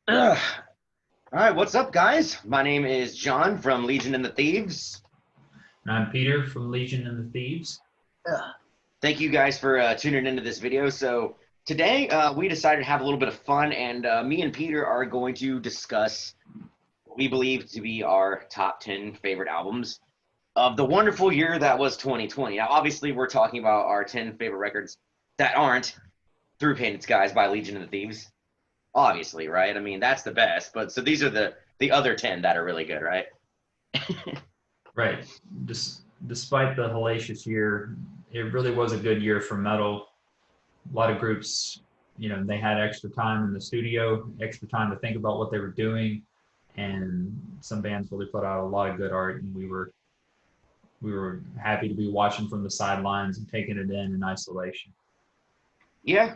Ugh. All right, what's up, guys? My name is John from Legion and the Thieves. And I'm Peter from Legion and the Thieves. Ugh. Thank you guys for tuning into this video. So today we decided to have a little bit of fun, and me and Peter are going to discuss what we believe to be our top 10 favorite albums of the wonderful year that was 2020. Now, obviously, we're talking about our 10 favorite records that aren't Through Painted Skies by Legion and the Thieves. Obviously, right? I mean, that's the best. But so these are the other 10 that are really good, right? Right. Despite the hellacious year, it really was a good year for metal. A lot of groups, they had extra time in the studio, extra time to think about what they were doing, and some bands really put out a lot of good art, and we were happy to be watching from the sidelines and taking it in isolation. Yeah,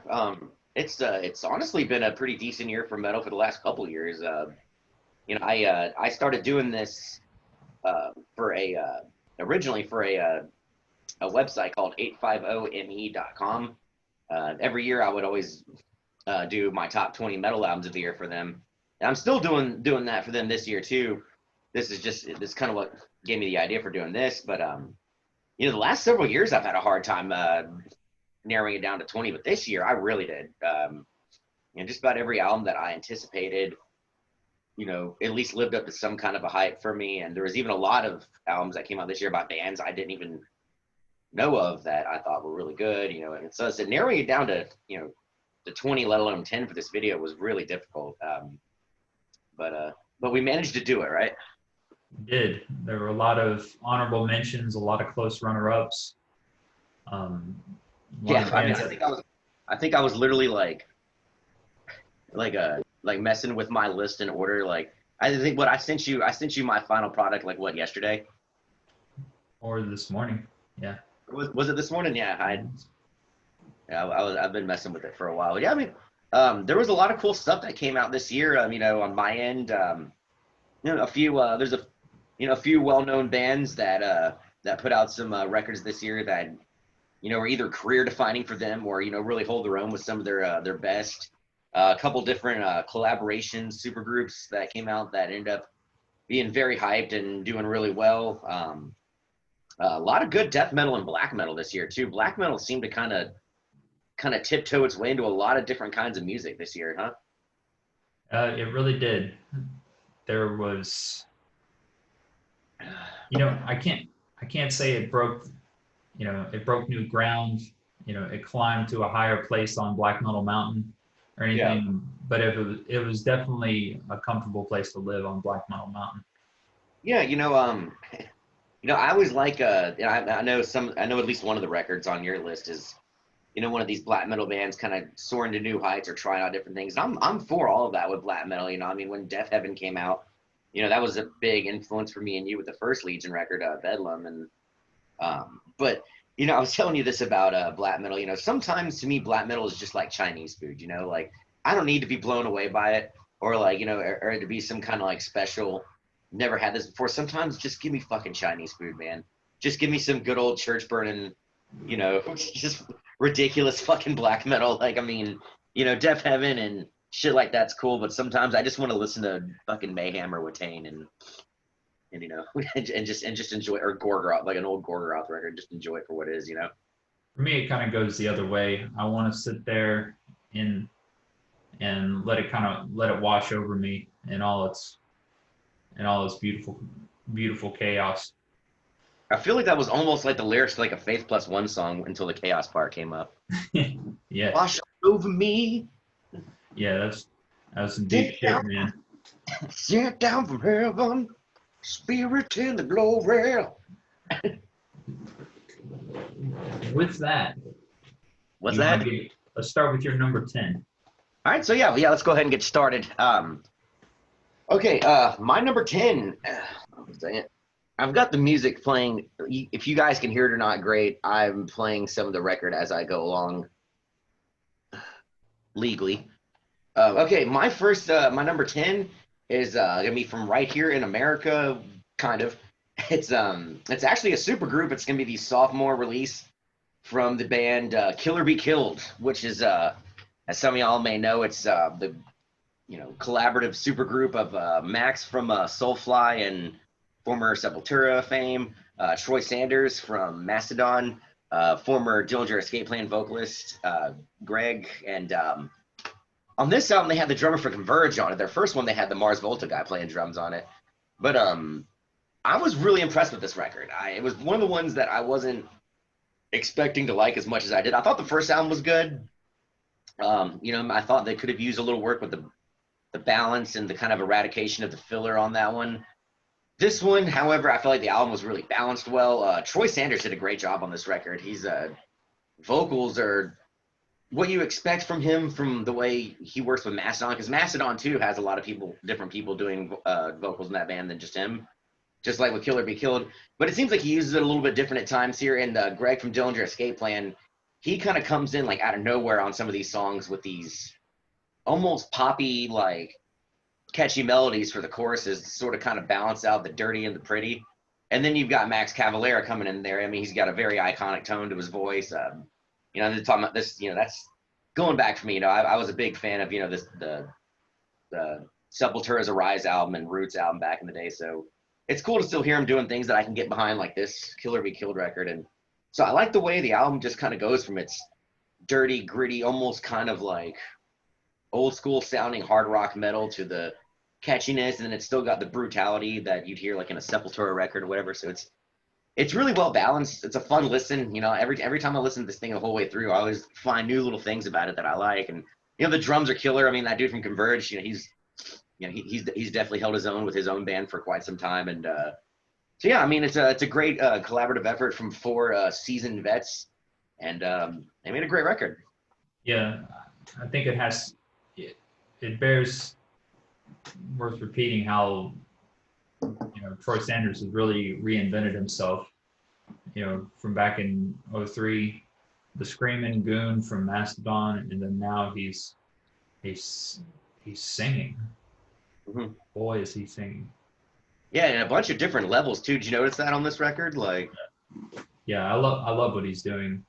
it's honestly been a pretty decent year for metal for the last couple of years. I started doing this for originally for a website called 850me.com. Every year I would always do my top 20 metal albums of the year for them. And I'm still doing that for them this year too. This kind of what gave me the idea for doing this. But the last several years I've had a hard time narrowing it down to 20, but this year I really did. Just about every album that I anticipated, at least lived up to some kind of a hype for me. And there was even a lot of albums that came out this year about bands I didn't even know of that I thought were really good, and so narrowing it down to, the 20, let alone 10 for this video was really difficult. But we managed to do it, right? Did. There were a lot of honorable mentions, a lot of close runner-ups. Yeah, I mean, I think I was literally like messing with my list in order. Like, I think what I sent you my final product, like, what, yesterday? Or this morning. Yeah. Was it this morning? Yeah, I've been messing with it for a while. Yeah, I mean, there was a lot of cool stuff that came out this year. On my end, a few there's a few well-known bands that put out some records this year that are either career-defining for them or really hold their own with some of their best. A couple different collaborations, supergroups that came out that ended up being very hyped and doing really well. A lot of good death metal and black metal this year too. Black metal seemed to kind of tiptoe its way into a lot of different kinds of music this year, huh? It really did. There was, I can't say it broke, it broke new ground. It climbed to a higher place on Black Metal Mountain or anything, yeah. But it was definitely a comfortable place to live on Black Metal Mountain. Yeah, I always like I know at least one of the records on your list is one of these black metal bands kind of soaring to new heights or trying out different things. I'm for all of that with black metal. I mean, when Death Heaven came out, that was a big influence for me and you with the first Legion record, Bedlam. And but I was telling you this about black metal. Sometimes to me black metal is just like Chinese food. Like, I don't need to be blown away by it or like or to be some kind of like special. Never had this before. Sometimes just give me fucking Chinese food, man. Just give me some good old church burning, just ridiculous fucking black metal. Like, I mean, Death Heaven and shit like that's cool, but sometimes I just want to listen to fucking Mayhem or Watain and and just enjoy, or Gorgoroth, like an old Gorgoroth record, just enjoy it for what it is, For me, it kind of goes the other way. I want to sit there and let it wash over me in all its beautiful chaos. I feel like that was almost like the lyrics to like a Faith Plus One song until the chaos part came up. Yeah. Wash over me. Yeah, that was some deep shit, man. Sent down from heaven, spirit in the glory. With that, what's that? Let's start with your number 10. All right, so yeah, let's go ahead and get started. Okay, my number 10. I've got the music playing. If you guys can hear it or not, great. I'm playing some of the record as I go along legally. Okay, my number 10 is gonna be from right here in America, kind of. It's actually a super group. It's gonna be the sophomore release from the band Killer Be Killed, which is as some of y'all may know, it's the collaborative supergroup of Max from Soulfly and former Sepultura fame, Troy Sanders from Mastodon, former Dillinger Escape Plan vocalist Greg, and on this album they had the drummer for Converge on it. Their first one they had the Mars Volta guy playing drums on it, but I was really impressed with this record. It was one of the ones that I wasn't expecting to like as much as I did. I thought the first album was good. I thought they could have used a little work with the balance and the kind of eradication of the filler on that one. This one, however, I feel like the album was really balanced well. Troy Sanders did a great job on this record. His vocals are what you expect from him from the way he works with Mastodon, because Mastodon, too, has a lot of different people doing vocals in that band than just him, just like with Kill or Be Killed. But it seems like he uses it a little bit different at times here. And Greg from Dillinger Escape Plan, he kind of comes in like out of nowhere on some of these songs with these almost poppy, like catchy melodies for the choruses to sort of kind of balance out the dirty and the pretty. And then you've got Max Cavalera coming in there. I mean, he's got a very iconic tone to his voice. They're talking about this, that's going back for me. I was a big fan of, the Sepultura's Arise album and Roots album back in the day. So it's cool to still hear him doing things that I can get behind, like this Kill or Be Killed record. And so I like the way the album just kind of goes from its dirty, gritty, almost kind of like old school sounding hard rock metal to the catchiness, and then it's still got the brutality that you'd hear like in a Sepultura record or whatever. So it's really well balanced. It's a fun listen. Every time I listen to this thing the whole way through, I always find new little things about it that I like. And the drums are killer. I mean, that dude from Converge, he's definitely held his own with his own band for quite some time. And so yeah, I mean, it's a great collaborative effort from 4 seasoned vets, and they made a great record. Yeah, I think it bears worth repeating how Troy Sanders has really reinvented himself. From back in 2003, the Screaming Goon from Mastodon, and then now he's singing. Mm-hmm. Boy, is he singing! Yeah, and a bunch of different levels too. Did you notice that on this record? Like, yeah, I love what he's doing.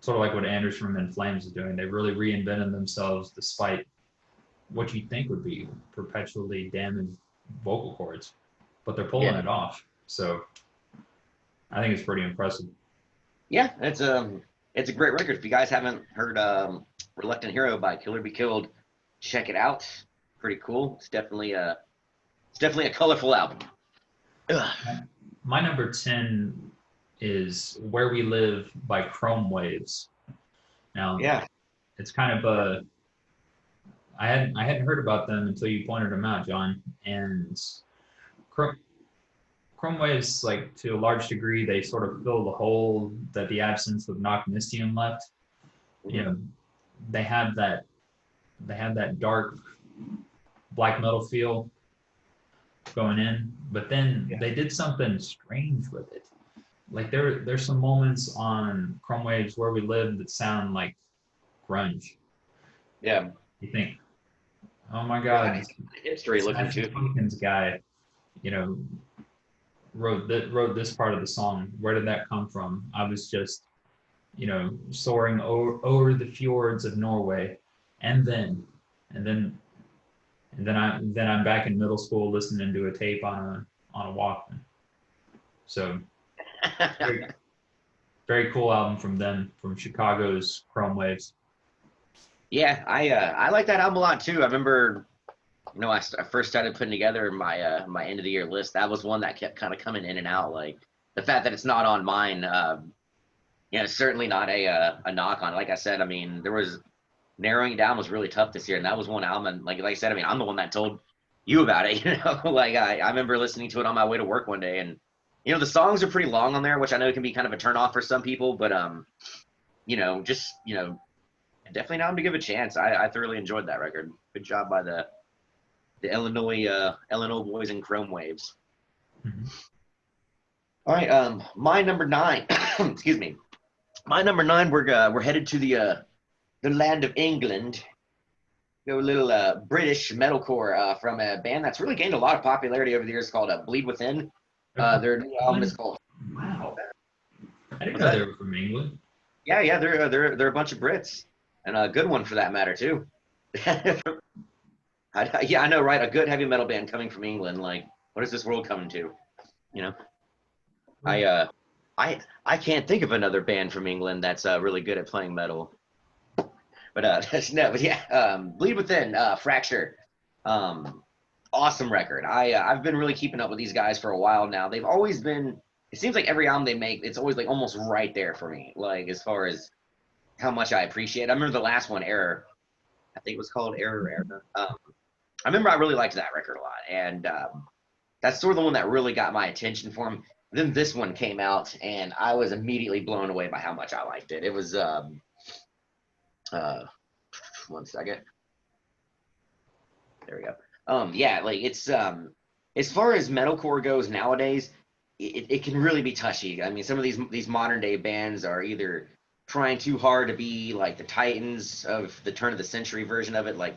Sort of like what Anders from In Flames is doing. They really reinvented themselves despite what you think would be perpetually damaged vocal cords, but they're pulling it off. So I think it's pretty impressive. Yeah, it's a great record. If you guys haven't heard Reluctant Hero by Kill or Be Killed, check it out. Pretty cool. It's definitely a colorful album. Ugh. My number 10 is Where We Live by Chrome Waves. Now, it's kind of I hadn't heard about them until you pointed them out, John. And Chrome Waves, like, to a large degree, they sort of fill the hole that the absence of Knock Mystium left. Mm-hmm. They have that dark black metal feel going in, but then they did something strange with it. Like there's some moments on Chrome Waves Where We Live that sound like grunge. Yeah. You think, oh my God, history looking too. Pumpkins guy, wrote this part of the song. Where did that come from? I was just, soaring over the fjords of Norway, and then I'm back in middle school listening to a tape on a Walkman. So very, very cool album from them, from Chicago's Chrome Waves. Yeah, I like that album a lot too. I remember, I first started putting together my my end of the year list. That was one that kept kind of coming in and out. Like the fact that it's not on mine, certainly not a knock on it. Like I said, I mean, narrowing it down was really tough this year, and that was one album. And like I said, I mean, I'm the one that told you about it. Like I remember listening to it on my way to work one day, and the songs are pretty long on there, which I know can be kind of a turnoff for some people, but definitely an album to give a chance. I thoroughly enjoyed that record. Good job by the Illinois boys in Chrome Waves. Mm-hmm. All right, my number 9. Excuse me. My number 9. We're headed to the land of England. Go a little British metalcore from a band that's really gained a lot of popularity over the years called Bleed Within. Their new album is called. Wow. I didn't know they were from England. Yeah, they're a bunch of Brits, and a good one for that matter too. Yeah, I know, right? A good heavy metal band coming from England. Like, what is this world coming to? You know, I uh, I can't think of another band from England that's really good at playing metal. But no, but yeah, Bleed Within, Fracture, um, awesome record. I've been really keeping up with these guys for a while now. They've always been. It seems like every album they make, it's always like almost right there for me. Like as far as how much I appreciate. I remember the last one, Error. I think it was called Error. I remember I really liked that record a lot, and that's sort of the one that really got my attention for him. Then this one came out, and I was immediately blown away by how much I liked it. It was uh, one second. There we go. Yeah, like it's as far as metalcore goes nowadays, it can really be touchy. I mean, some of these modern day bands are either trying too hard to be like the Titans of the turn of the century version of it, like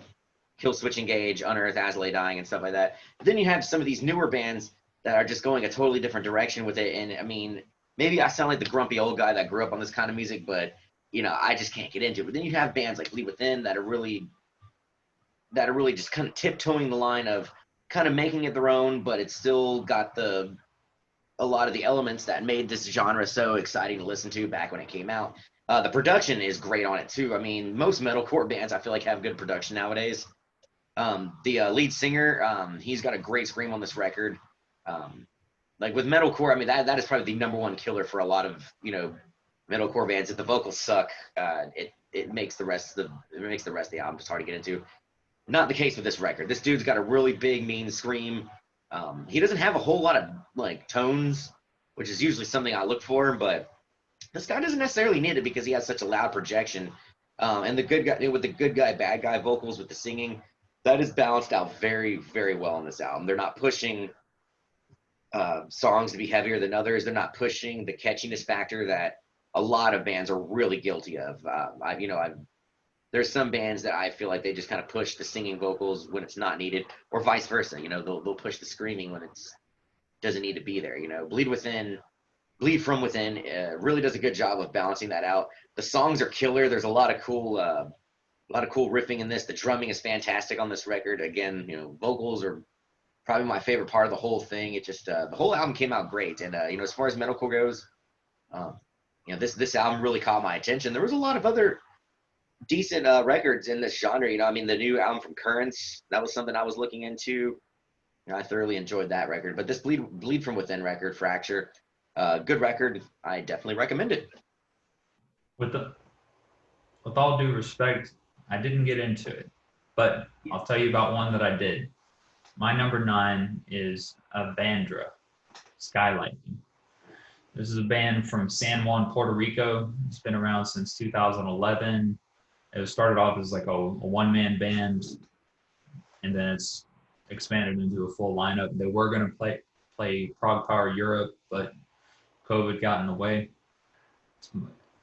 Kill Switch Engage, Unearth, As I Lay Dying, and stuff like that. But then you have some of these newer bands that are just going a totally different direction with it. And I mean, maybe I sound like the grumpy old guy that grew up on this kind of music, but I just can't get into it. But then you have bands like Bleed Within that are really just kind of tiptoeing the line of kind of making it their own, but it's still got a lot of the elements that made this genre so exciting to listen to back when it came out. The production is great on it too. I mean, most metalcore bands I feel like have good production nowadays. The lead singer, he's got a great scream on this record. Like with metalcore, I mean that is probably the number one killer for a lot of metalcore bands. If the vocals suck, it makes the rest of the album just hard to get into. Not the case with this record. This dude's got a really big, mean scream. He doesn't have a whole lot of like tones, which is usually something I look for, but this guy doesn't necessarily need it because he has such a loud projection. And the good guy with the good guy, bad guy vocals with the singing, that is balanced out very, very well on this album. They're not pushing songs to be heavier than others. They're not pushing the catchiness factor that a lot of bands are really guilty of. There's some bands that I feel like they just kind of push the singing vocals when it's not needed, or vice versa. They'll push the screaming when it doesn't need to be there. Bleed From Within really does a good job of balancing that out. The songs are killer. There's a lot of cool riffing in this. The drumming is fantastic on this record. Again, vocals are probably my favorite part of the whole thing. It just the whole album came out great. And as far as metalcore goes, this album really caught my attention. There was a lot of other decent records in this genre. I mean, the new album from Currents, that was something I was looking into. I thoroughly enjoyed that record. But this Bleed From Within record, Fracture, good record. I definitely recommend it. With all due respect, I didn't get into it, but I'll tell you about one that I did. My number 9 is Avandra, Skylightening. This is a band from San Juan, Puerto Rico. It's been around since 2011. It was started off as like a one-man band, and then it's expanded into a full lineup. They were going to play Prague Power Europe, but COVID got in the way.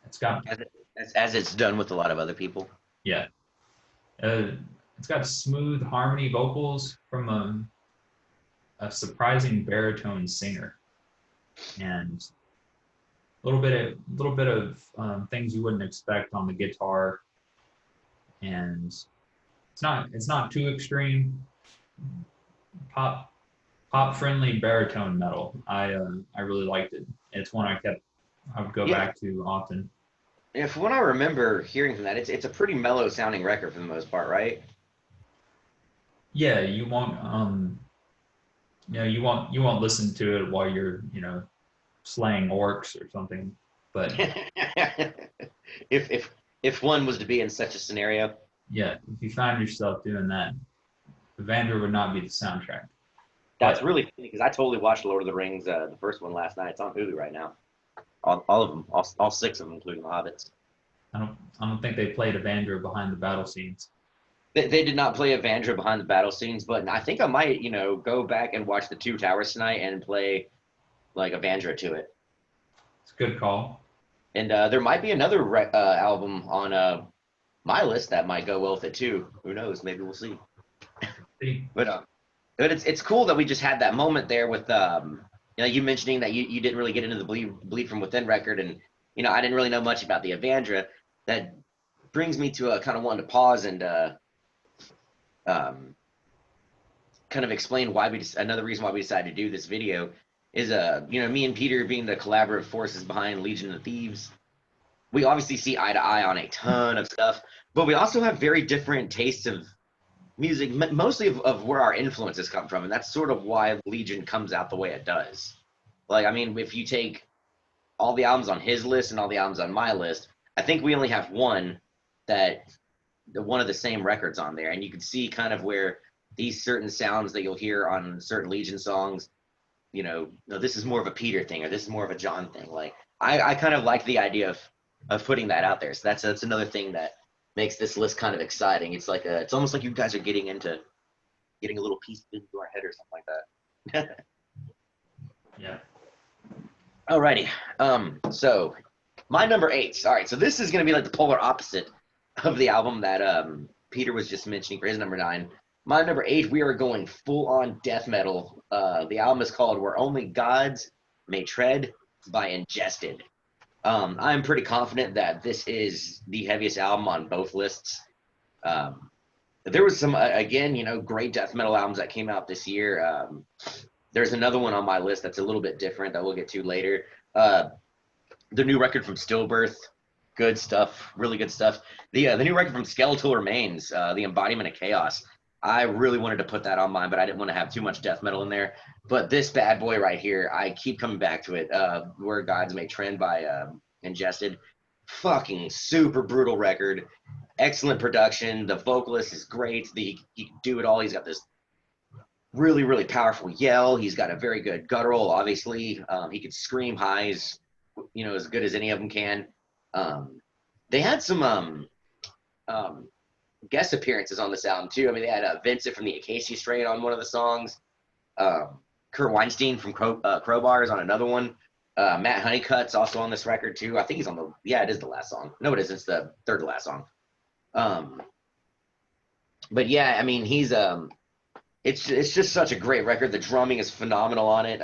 It's got as it's done with a lot of other people. Yeah. It's got smooth harmony vocals from a surprising baritone singer, and a little bit of things you wouldn't expect on the guitar, and it's not too extreme. Pop friendly baritone metal. I really liked it. It's one I would go back to often. Yeah, from what I remember hearing from that, it's a pretty mellow sounding record for the most part, right? Yeah, you won't you won't listen to it while you're slaying orcs or something. But if one was to be in such a scenario, yeah, if you find yourself doing that, Avandra would not be the soundtrack. That's really funny because I totally watched Lord of the Rings, the first one last night. It's on Hulu right now. All of them, all 6 of them, including the Hobbits. I don't think they played Avandra behind the battle scenes. They did not play Avandra behind the battle scenes, but I think I might, go back and watch the Two Towers tonight and play like Avandra to it. It's a good call. And there might be another album on my list that might go well with it too. Who knows? Maybe we'll see. But it's cool that we just had that moment there with you mentioning that you didn't really get into the Bleed From Within record, and I didn't really know much about the Avandra. That brings me to kind of wanting to pause and kind of explain why another reason why we decided to do this video is me and Peter being the collaborative forces behind Legion of Thieves. We obviously see eye to eye on a ton of stuff, but we also have very different tastes of music, mostly of where our influences come from, and that's sort of why Legion comes out the way it does. Like, I mean, if you take all the albums on his list and all the albums on my list, I think we only have one of the same records on there, and you can see kind of where these certain sounds that you'll hear on certain Legion songs, no, this is more of a Peter thing, or this is more of a John thing. Like, I kind of like the idea of putting that out there. So that's another thing that makes this list kind of exciting. It's like it's almost like you guys are getting a little piece into our head or something like that. Yeah. Alrighty. So my number 8. All right. So this is going to be like the polar opposite of the album that Peter was just mentioning for his number 9. My number 8, we are going full on death metal. The album is called "Where Only Gods May Tread" by Ingested. I'm pretty confident that this is the heaviest album on both lists. There was some, again, great death metal albums that came out this year. There's another one on my list that's a little bit different that we'll get to later. The new record from Stillbirth, good stuff, really good stuff. The new record from Skeletal Remains, The Embodiment of Chaos. I really wanted to put that on mine, but I didn't want to have too much death metal in there. But this bad boy right here, I keep coming back to it. Where Gods May Tread by Ingested. Fucking super brutal record. Excellent production. The vocalist is great. He can do it all. He's got this really, really powerful yell. He's got a very good guttural, obviously. He can scream highs, as good as any of them can. They had some guest appearances on this album too. I mean, they had Vincent from the Acacia Strain on one of the songs. Kurt Weinstein from Crowbar is on another one. Matt Honeycutt's also on this record too. I think he's on it is the last song. No, it isn't. It's the third to last song. But yeah, I mean, he's it's just such a great record. The drumming is phenomenal on it.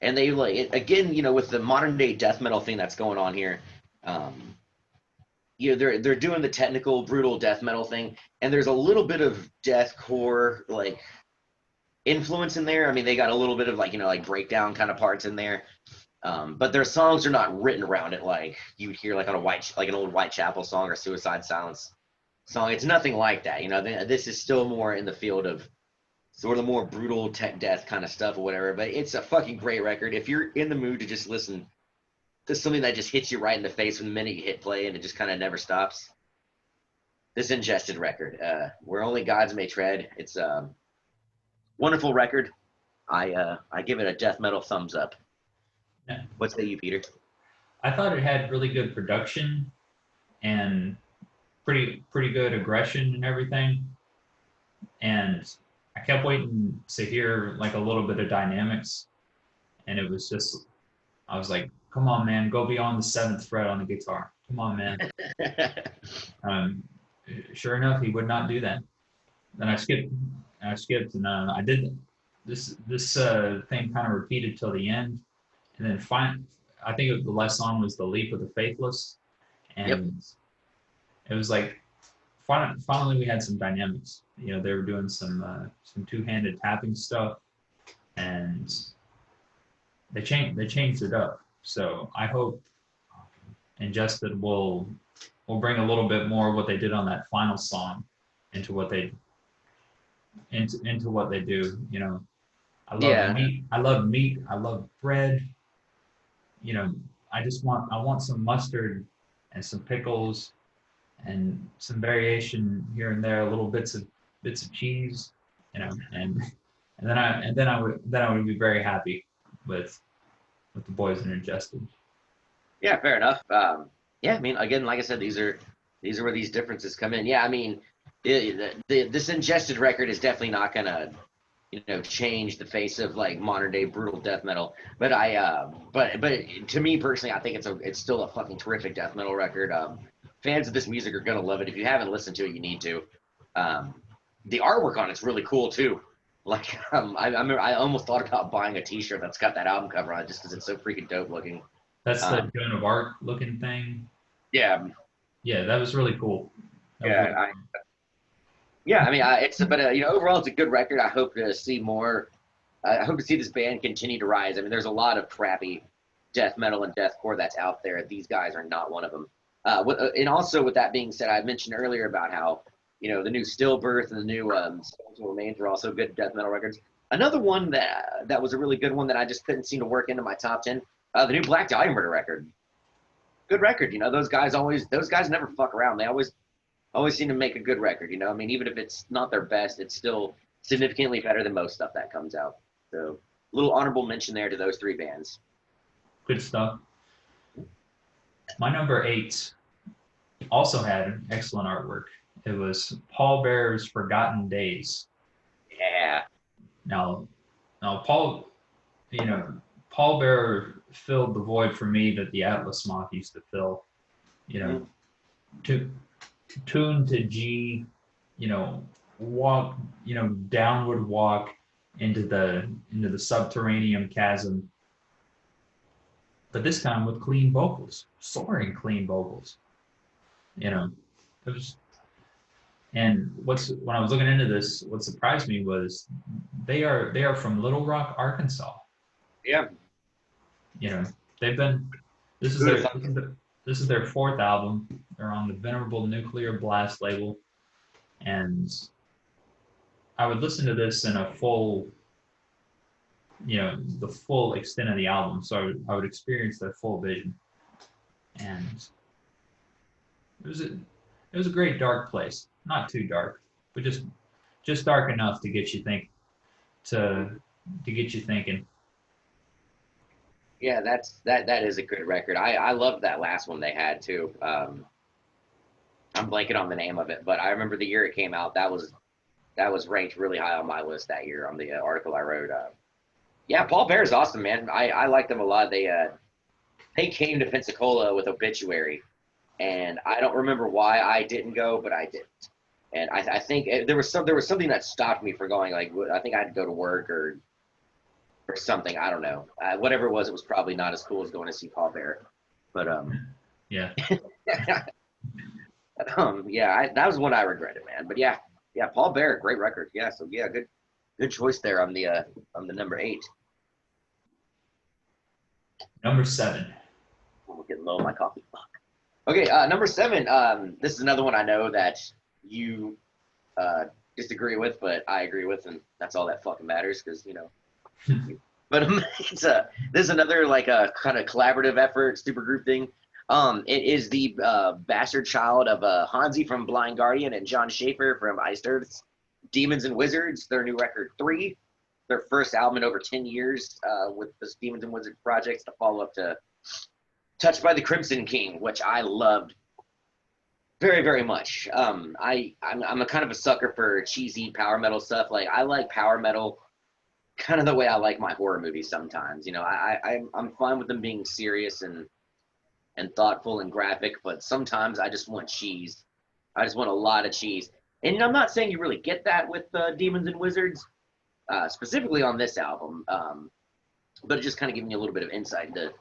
And they again, with the modern day death metal thing that's going on here. They're doing the technical, brutal death metal thing, and there's a little bit of deathcore influence in there. I mean, they got a little bit of breakdown kind of parts in there, but their songs are not written around it like you would hear on an old Whitechapel song or Suicide Silence song. It's nothing like that. This is still more in the field of sort of the more brutal tech death kind of stuff or whatever. But it's a fucking great record. If you're in the mood to just listen to something that just hits you right in the face from the minute you hit play and it just kind of never stops, this Ingested record, Where Only Gods May Tread. It's a wonderful record. I give it a death metal thumbs up. Yeah. What say you, Peter? I thought it had really good production and pretty good aggression and everything. And I kept waiting to hear a little bit of dynamics, and it was just, I was like, come on, man, go beyond the 7th fret on the guitar. Come on, man. Sure enough, he would not do that. Then I skipped, and I did this thing kind of repeated till the end, and then I think the last song was "The Leap of the Faithless," and It was like finally we had some dynamics. They were doing some two-handed tapping stuff, and they changed it up. So I hope Ingested will bring a little bit more of what they did on that final song into what they do. I love meat. I love meat. I love bread. I want some mustard and some pickles and some variation here and there, little bits of cheese, and then I would be very happy with the boys in Ingested. Yeah, fair enough. I mean, again, like I said, these are where these differences come in. Yeah, I mean, this Ingested record is definitely not gonna, change the face of modern day brutal death metal. But but to me personally, I think it's still a fucking terrific death metal record. Fans of this music are gonna love it. If you haven't listened to it, you need to. The artwork on it's really cool too. I remember I almost thought about buying a T-shirt that's got that album cover on it just because it's so freaking dope looking. That's the Joan of Arc looking thing. Yeah. Yeah, that was really cool. Yeah, I mean, overall it's a good record. I hope to see more. I hope to see this band continue to rise. I mean, there's a lot of crappy death metal and deathcore that's out there. These guys are not one of them. And also, with that being said, I mentioned earlier about how the new Stillbirth and the new Skeletal Remains were also good death metal records. Another one that was a really good one that I just couldn't seem to work into my top 10. The new Black Dahlia Murder record. Good record. Those guys never fuck around. They always seem to make a good record. I mean, even if it's not their best, it's still significantly better than most stuff that comes out. So, a little honorable mention there to those three bands. Good stuff. My number 8 also had excellent artwork. It was Pallbearer's Forgotten Days. Yeah. Now Pallbearer filled the void for me that the Atlas Moth used to fill. To tune to G, walk, downward walk into the subterranean chasm. But this time with clean vocals, soaring clean vocals. It was. And when I was looking into this, what surprised me was they are from Little Rock, Arkansas. Yeah. They've been. This is their 4th album. They're on the Venerable Nuclear Blast label, and I would listen to this in a full. The full extent of the album, so I would experience their full vision, and it was a great dark place. Not too dark, but just dark enough to get you thinking. Yeah, that is a good record. I loved that last one they had too. I'm blanking on the name of it, but I remember the year it came out. That was ranked really high on my list that year on the article I wrote. Yeah, Pallbearer's awesome, man. I like them a lot. They came to Pensacola with Obituary, and I don't remember why I didn't go, but I didn't. And I think there was something that stopped me from going. Like, I think I had to go to work or something. I don't know. Whatever it was probably not as cool as going to see Pallbearer. But yeah. That was one I regretted, man. But yeah, Pallbearer, great record. Yeah, so yeah, good choice there on the number 8. Number 7. I'm getting low on my coffee. Fuck. Okay, number 7. This is another one I know that you disagree with, but I agree with, and that's all that fucking matters, because But this is another like a kind of collaborative effort, super group thing. It is the bastard child of Hansi from Blind Guardian and John Schaefer from Iced Earth's Demons and Wizards. Their new record 3, their first album in over 10 years with this Demons and Wizards projects, the follow-up to Touched by the Crimson King, which I loved very, very much. I'm a kind of a sucker for cheesy power metal stuff. Like, I like power metal kind of the way I like my horror movies sometimes. I'm fine with them being serious and thoughtful and graphic, but sometimes I just want cheese. I just want a lot of cheese. And I'm not saying you really get that with Demons and Wizards, specifically on this album, but it just kind of gives me a little bit of insight into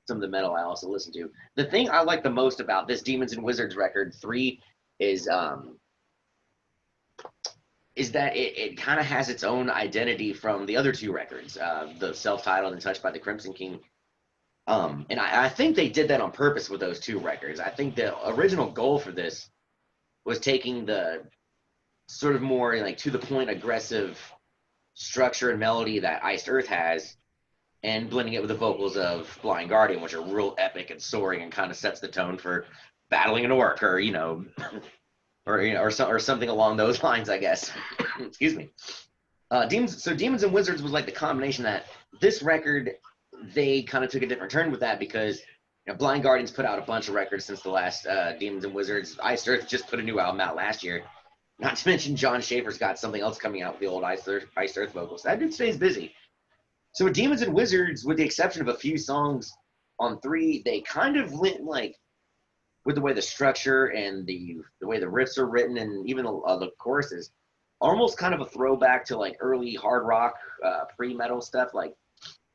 some of the metal I also listen to. The thing I like the most about this Demons and Wizards record 3 is that it kind of has its own identity from the other 2 records, the self-titled and Touched by the Crimson King. And I think they did that on purpose with those 2 records. I think the original goal for this was taking the sort of more like to the point aggressive structure and melody that Iced Earth has and blending it with the vocals of Blind Guardian, which are real epic and soaring and kind of sets the tone for battling an orc or, or something along those lines, I guess. Excuse me. Demons and Wizards was like the combination that this record, they kind of took a different turn with that because Blind Guardian's put out a bunch of records since the last Demons and Wizards. Iced Earth just put a new album out last year. Not to mention John Schaefer's got something else coming out with the old Iced Earth vocals. That dude stays busy. So with Demons and Wizards, with the exception of a few songs on 3, they kind of went like, with the way the structure and the way the riffs are written and even the choruses, almost kind of a throwback to like early hard rock, pre-metal stuff. Like,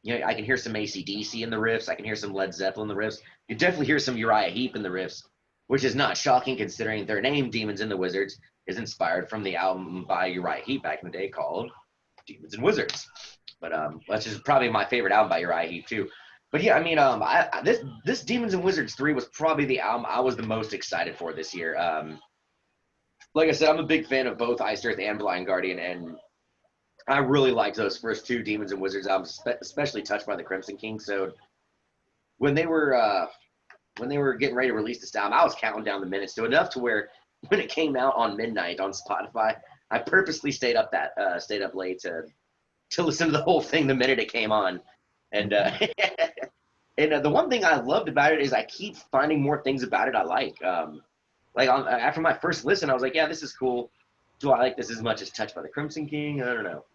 I can hear some AC/DC in the riffs. I can hear some Led Zeppelin in the riffs. You definitely hear some Uriah Heep in the riffs. which is not shocking considering their name, Demons and the Wizards, is inspired from the album by Uriah Heep back in the day called Demons and Wizards. But which is probably my favorite album by Uriah Heep too. But yeah, I mean, this Demons and Wizards 3 was probably the album I was the most excited for this year. Like I said, I'm a big fan of both Iced Earth and Blind Guardian, and I really liked those first two Demons and Wizards albums, especially Touched by the Crimson King. So when they were getting ready to release this album, I was counting down the minutes to enough to where when it came out on midnight on Spotify, I purposely stayed up late to listen to the whole thing the minute it came on. And and the one thing I loved about it is I keep finding more things about it I like. After my first listen, I was like, yeah, this is cool. Do I like this as much as Touched by the Crimson King? I don't know.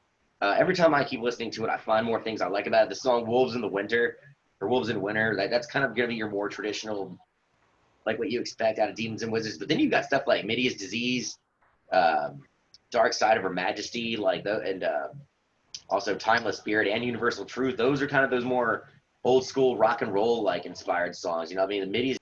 Every time I keep listening to it, I find more things I like about it. The song Wolves in the Winter, or Wolves in Winter, that's kind of going to be your more traditional, like what you expect out of Demons and Wizards. But then you've got stuff like Midia's Disease, Dark Side of Her Majesty, and also Timeless Spirit and Universal Truth. Those are kind of those more old school rock and roll like inspired songs. You know what I mean? The Midia's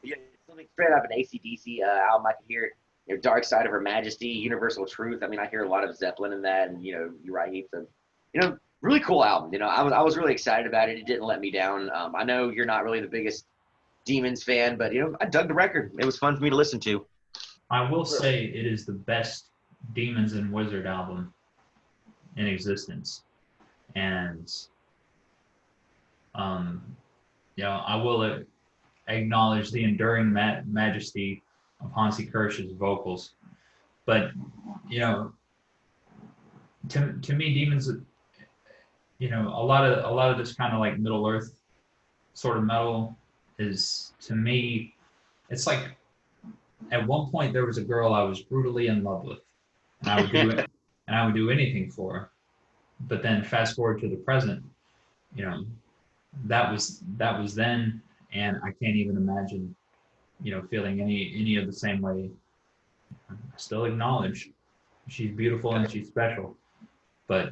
yeah, something straight out of an AC/DC album. I can hear Dark Side of Her Majesty, Universal Truth. I mean, I hear a lot of Zeppelin in that, and Uriah Heep. So, really cool album. I was really excited about it. It didn't let me down. I know you're not really the biggest Demons fan, but I dug the record. It was fun for me to listen to. I will say it is the best Demons and Wizard album in existence, and I will acknowledge the enduring majesty of Hansi Kirsch's vocals, but to me, Demons, a lot of this kind of like Middle Earth sort of metal is, to me, it's like at one point there was a girl I was brutally in love with, and I would do it, and I would do anything for her. But then fast forward to the present, that was then, and I can't even imagine, feeling any of the same way. I still acknowledge she's beautiful and she's special, but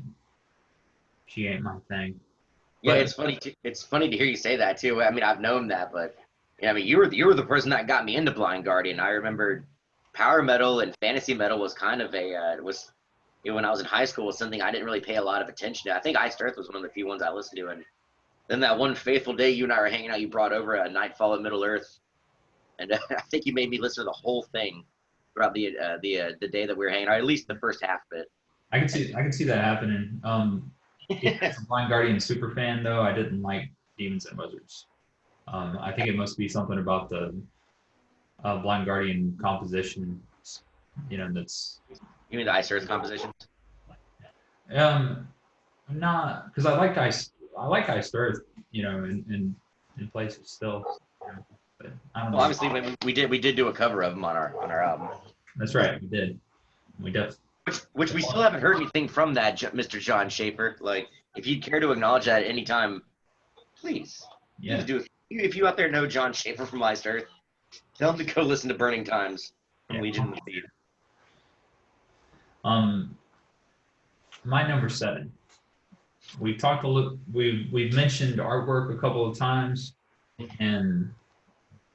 she ain't my thing. Yeah, it's funny. It's funny to hear you say that too. I mean, I've known that, but I mean, you were the person that got me into Blind Guardian. I remember power metal and fantasy metal was kind of when I was in high school, was something I didn't really pay a lot of attention to. I think Iced Earth was one of the few ones I listened to, and then that one fateful day you and I were hanging out, you brought over a Nightfall at Middle Earth, and I think you made me listen to the whole thing throughout the day that we were hanging out, at least the first half of it. I can see that happening. As a Blind Guardian super fan, though, I didn't like Demons and Wizards. I think it must be something about the Blind Guardian composition, that's. You mean the Iced Earth compositions? Not because I like Iced Earth, in places still. But I don't know. Well, obviously, we did do a cover of them on our album. That's right, we did. We definitely. Which we still haven't heard anything from that, Mr. John Schaefer. Like, if you'd care to acknowledge that at any time, please. Yeah. Please do. If you out there know John Schaefer from Iced Earth, tell him to go listen to Burning Times from Legion of the Seed. My number 7. We've talked we've mentioned artwork a couple of times, and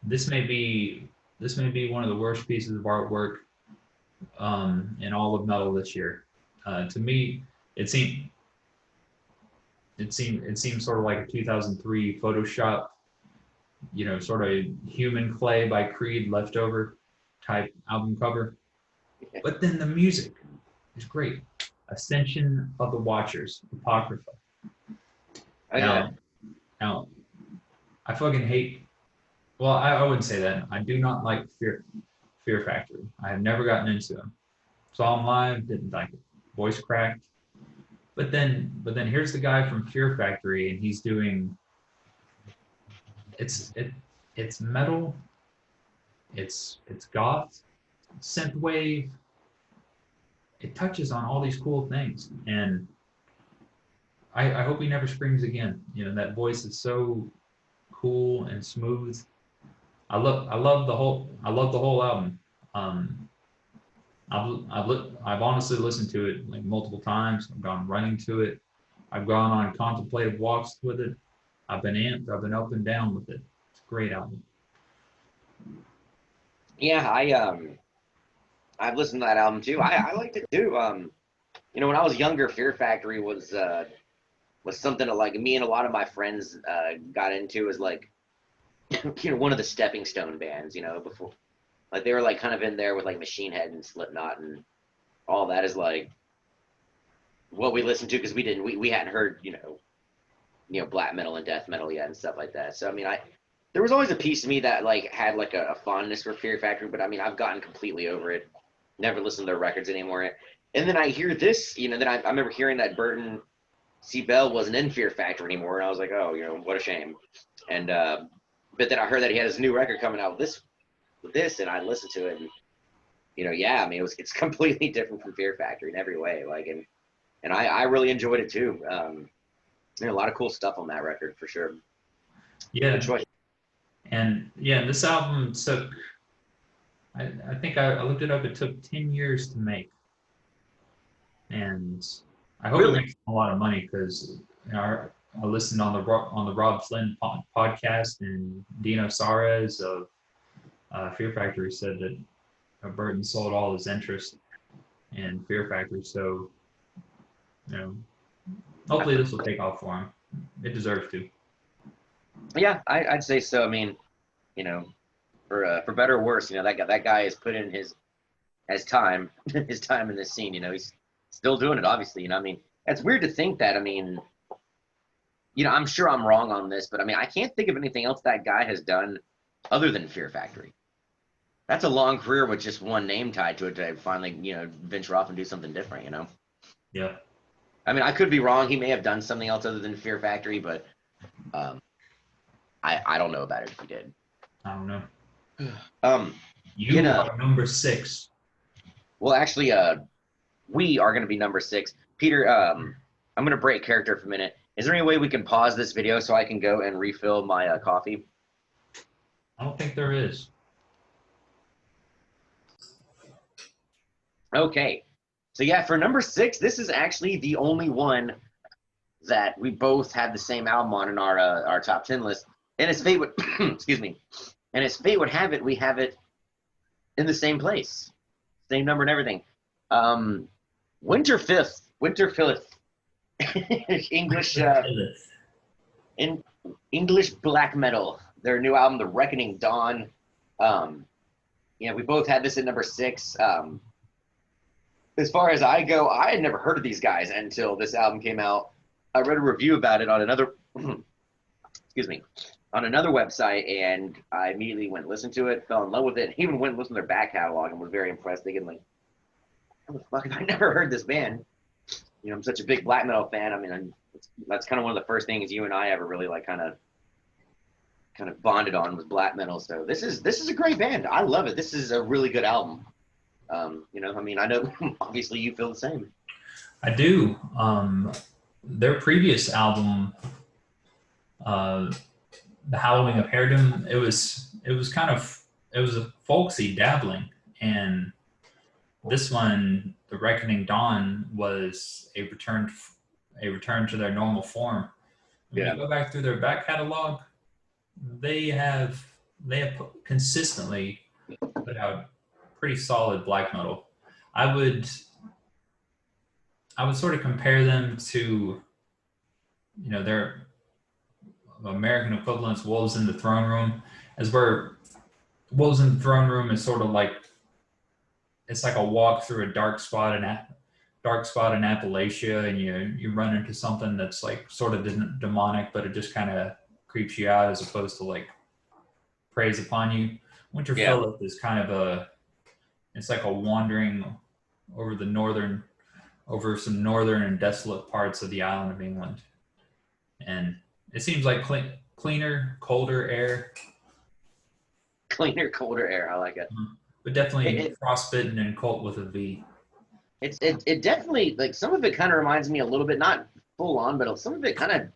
this may be one of the worst pieces of artwork in all of metal this year. To me, it seemed sort of like a 2003 Photoshop, sort of human clay by Creed leftover type album cover. But then the music is great. Ascension of the Watchers, Apocrypha. Now, I fucking hate. Well, I wouldn't say that. I do not like Fear Factory. I have never gotten into them. Saw them live, didn't like it. Voice cracked. But then here's the guy from Fear Factory, and he's doing. It's metal. It's goth, synthwave. It touches on all these cool things, and I hope he never screams again. That voice is so cool and smooth. I love the whole album. I've honestly listened to it like multiple times. I've gone running to it. I've gone on contemplative walks with it. I've been amped. I've been up and down with it. It's a great album. Yeah, I've listened to that album too. I liked it too. You know, when I was younger, Fear Factory was something that like me and a lot of my friends got into as like you know, one of the stepping stone bands, you know, before like they were like kind of in there with like Machine Head and Slipknot and all that is like what we listened to because we hadn't heard, you know, black metal and death metal yet and stuff like that. So I mean, there was always a piece of me that like had like a fondness for Fear Factory, but I mean, I've gotten completely over it. Never listened to their records anymore. And then I hear this, you know, then I remember hearing that Burton C. Bell wasn't in Fear Factory anymore, and I was like, oh, you know, what a shame. And but then I heard that he had his new record coming out with this, and I listened to it, and you know, yeah, I mean, it's completely different from Fear Factory in every way, like, and I really enjoyed it too. You know, a lot of cool stuff on that record for sure. Yeah. Good choice. And yeah, this album took, I think I looked it up, it took 10 years to make. And I hope it makes a lot of money because you know, I listened on the Rob Flynn podcast, and Dino Sares of Fear Factory said that Burton sold all his interest in Fear Factory. So, you know, hopefully this will take off for him. It deserves to. Yeah, I'd say so. I mean, you know, for better or worse, you know, that guy has put in his time in this scene. You know, he's still doing it, obviously. You know, I mean, it's weird to think that. I mean, you know, I'm sure I'm wrong on this, but I mean, I can't think of anything else that guy has done other than Fear Factory. That's a long career with just one name tied to it to finally, you know, venture off and do something different. You know. Yeah. I mean, I could be wrong. He may have done something else other than Fear Factory, but I don't know about it if he did. I don't know. You are number 6. Well, actually, we are going to be number 6. Peter, I'm going to break character for a minute. Is there any way we can pause this video so I can go and refill my coffee? I don't think there is. Okay. So yeah, for number 6, this is actually the only one that we both had the same album on in our top 10 list. And as fate would, excuse me, and as fate would have it, we have it in the same place, same number and everything. Winterfylleth, English, in English black metal. Their new album, The Reckoning Dawn. Yeah, we both had this at number 6. As far as I go, I had never heard of these guys until this album came out. I read a review about it on another, excuse me, on another website, and I immediately went and listened to it, fell in love with it, and even went and listened to their back catalog and was very impressed, thinking like, how the fuck have I never heard this band? You know, I'm such a big black metal fan. I mean, that's kind of one of the first things you and I ever really like kind of bonded on was black metal. So this is a great band. I love it. This is a really good album. You know, I mean, I know obviously you feel the same. I do. Their previous album, The Hallowing of Hairdoom, it was a folksy dabbling, and this one, The Reckoning Dawn, was a return to their normal form. When you go back through their back catalog, they have consistently put out pretty solid black metal. I would sort of compare them to, you know, their American equivalents, Wolves in the Throne Room, as where Wolves in the Throne Room is sort of like, it's like a walk through a dark spot in Appalachia, and you run into something that's like sort of demonic, but it just kind of creeps you out as opposed to like preys upon you. Winterfylleth is kind of it's like a wandering over some northern and desolate parts of the island of England. And it seems like cleaner, colder air. Cleaner, colder air. I like it. But definitely frostbitten and cult with a V. It definitely, like, some of it kind of reminds me a little bit, not full on, but some of it kind of,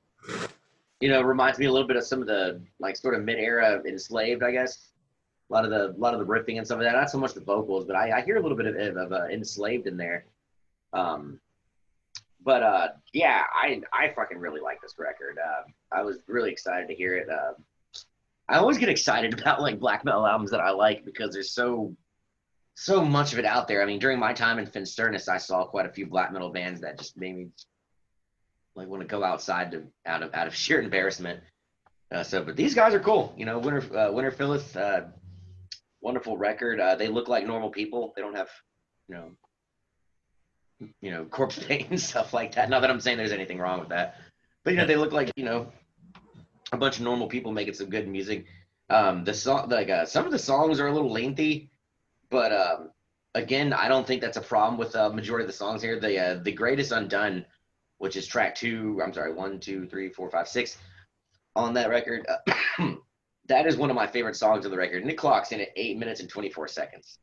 you know, reminds me a little bit of some of the, like, sort of mid-era Enslaved, I guess. a lot of the riffing and stuff like that. Not so much the vocals, but I hear a little bit of Enslaved in there. But yeah, I fucking really like this record. I was really excited to hear it. I always get excited about like black metal albums that I like because there's so much of it out there. I mean, during my time in Finsternus, I saw quite a few black metal bands that just made me like want to go outside out of sheer embarrassment. But these guys are cool. You know, Winterfylleth, wonderful record. They look like normal people. They don't have, you know, corpse paint and stuff like that. Not that I'm saying there's anything wrong with that, but you know, they look like, you know, a bunch of normal people making some good music. The song, like some of the songs are a little lengthy, but again, I don't think that's a problem with the majority of the songs here. The Greatest Undone, which is track 2, I'm sorry, 1, 2, 3, 4, 5, 6 on that record. That is one of my favorite songs of the record, and it clocks in at 8 minutes and 24 seconds.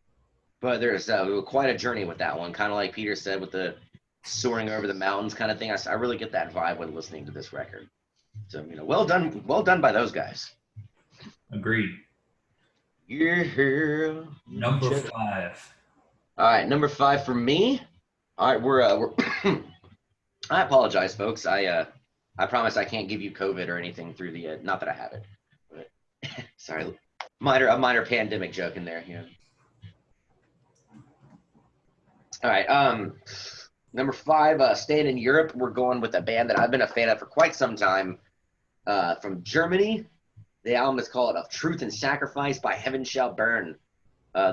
But there's quite a journey with that one, kind of like Peter said with the soaring over the mountains kind of thing. I really get that vibe when listening to this record. So, you know, well done by those guys. Agreed. Yeah. Number 5. All right, number 5 for me. All right, we're I apologize, folks. I promise I can't give you COVID or anything through the not that I have it. But sorry, a minor pandemic joke in there. Yeah. All right. Number 5, staying in Europe, we're going with a band that I've been a fan of for quite some time. From Germany, the album is called "Of Truth and Sacrifice" by Heaven Shall Burn.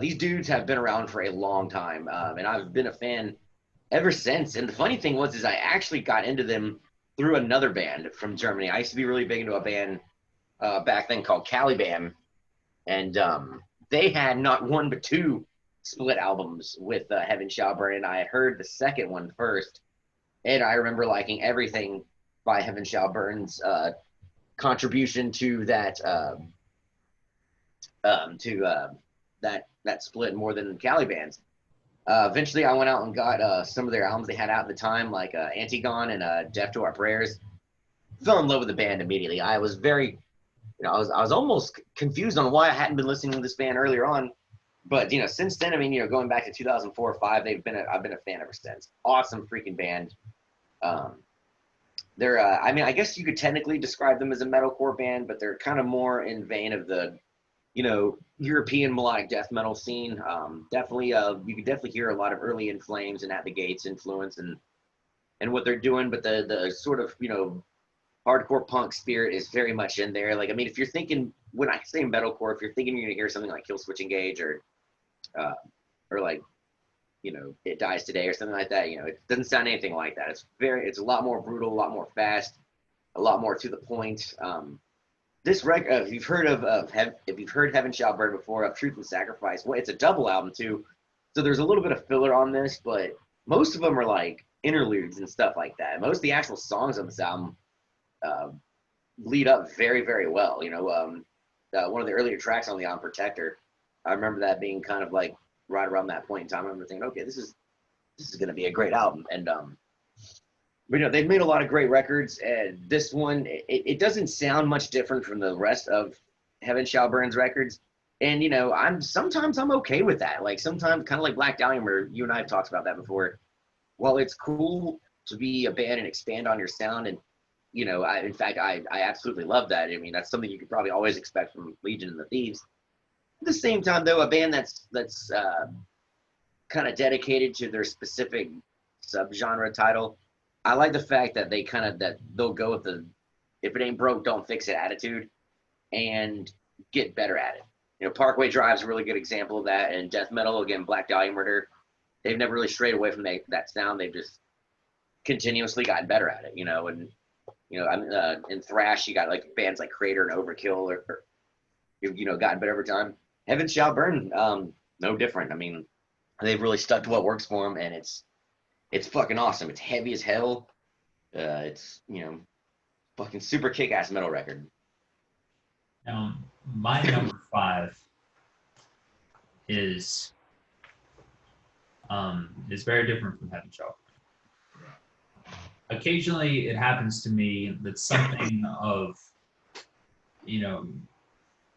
These dudes have been around for a long time, and I've been a fan ever since. And the funny thing is I actually got into them through another band from Germany. I used to be really big into a band back then called Caliban, and they had not one but 2 split albums with Heaven Shall Burn, and I had heard the second one first, and I remember liking everything by Heaven Shall Burn's contribution to that that split more than Caliban's. Eventually, I went out and got some of their albums they had out at the time, like Antigone and Deaf to Our Prayers. Fell in love with the band immediately. I was very, you know, I was almost confused on why I hadn't been listening to this band earlier on. But, you know, since then, I mean, you know, going back to 2004 or 5, I've been a fan ever since. Awesome freaking band. They're, I mean, I guess you could technically describe them as a metalcore band, but they're kind of more in vein of the, you know, European melodic death metal scene. Definitely, you could definitely hear a lot of early In Flames and At the Gates influence and what they're doing, but the sort of, you know, hardcore punk spirit is very much in there. Like, I mean, if you're thinking, when I say metalcore, if you're thinking you're gonna hear something like Killswitch Engage or like, you know, It Dies Today or something like that, you know, it doesn't sound anything like that. It's a lot more brutal, a lot more fast, a lot more to the point. This record, if you've heard Heaven Shall Burn before, Of Truth and Sacrifice, well, it's a double album too, so there's a little bit of filler on this, but most of them are like interludes and stuff like that. Most of the actual songs on this album lead up very, very well. You know, one of the earlier tracks on the album, Protector, I remember that being kind of like right around that point in time. I remember thinking, okay, this is going to be a great album. And but, you know, they've made a lot of great records, and this one, it doesn't sound much different from the rest of Heaven Shall Burn's records. And, you know, sometimes I'm okay with that. Like, sometimes, kind of like Black Dahlium, where you and I have talked about that before. While it's cool to be a band and expand on your sound, and, you know, in fact, I absolutely love that. I mean, that's something you could probably always expect from Legion and the Thieves. At the same time, though, a band that's kind of dedicated to their specific subgenre title, I like the fact that they'll go with the "if it ain't broke, don't fix it" attitude and get better at it. You know, Parkway Drive is a really good example of that, and death metal, again, Black Dahlia Murder, they've never really strayed away from that sound. They've just continuously gotten better at it, you know. And, you know, in thrash, you got like bands like Crater and Overkill, or you know, gotten better over time. Heaven Shall Burn, no different. I mean, they've really stuck to what works for them, and it's fucking awesome. It's heavy as hell. It's, you know, fucking super kick-ass metal record. My number 5 is very different from Heaven Shall Burn. Occasionally, it happens to me that something of, you know,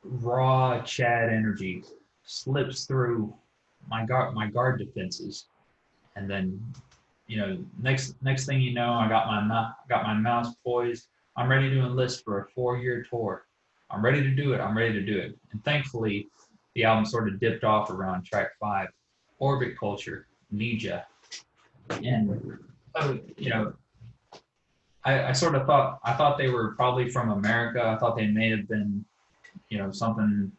raw Chad energy slips through my guard defenses, and then next thing you know, I got my mouse poised. I'm ready to enlist for a 4-year tour. I'm ready to do it. I'm ready to do it. And thankfully, the album sort of dipped off around track 5, Orbit Culture, Nija, and I sort of thought they were probably from America. I thought they may have been something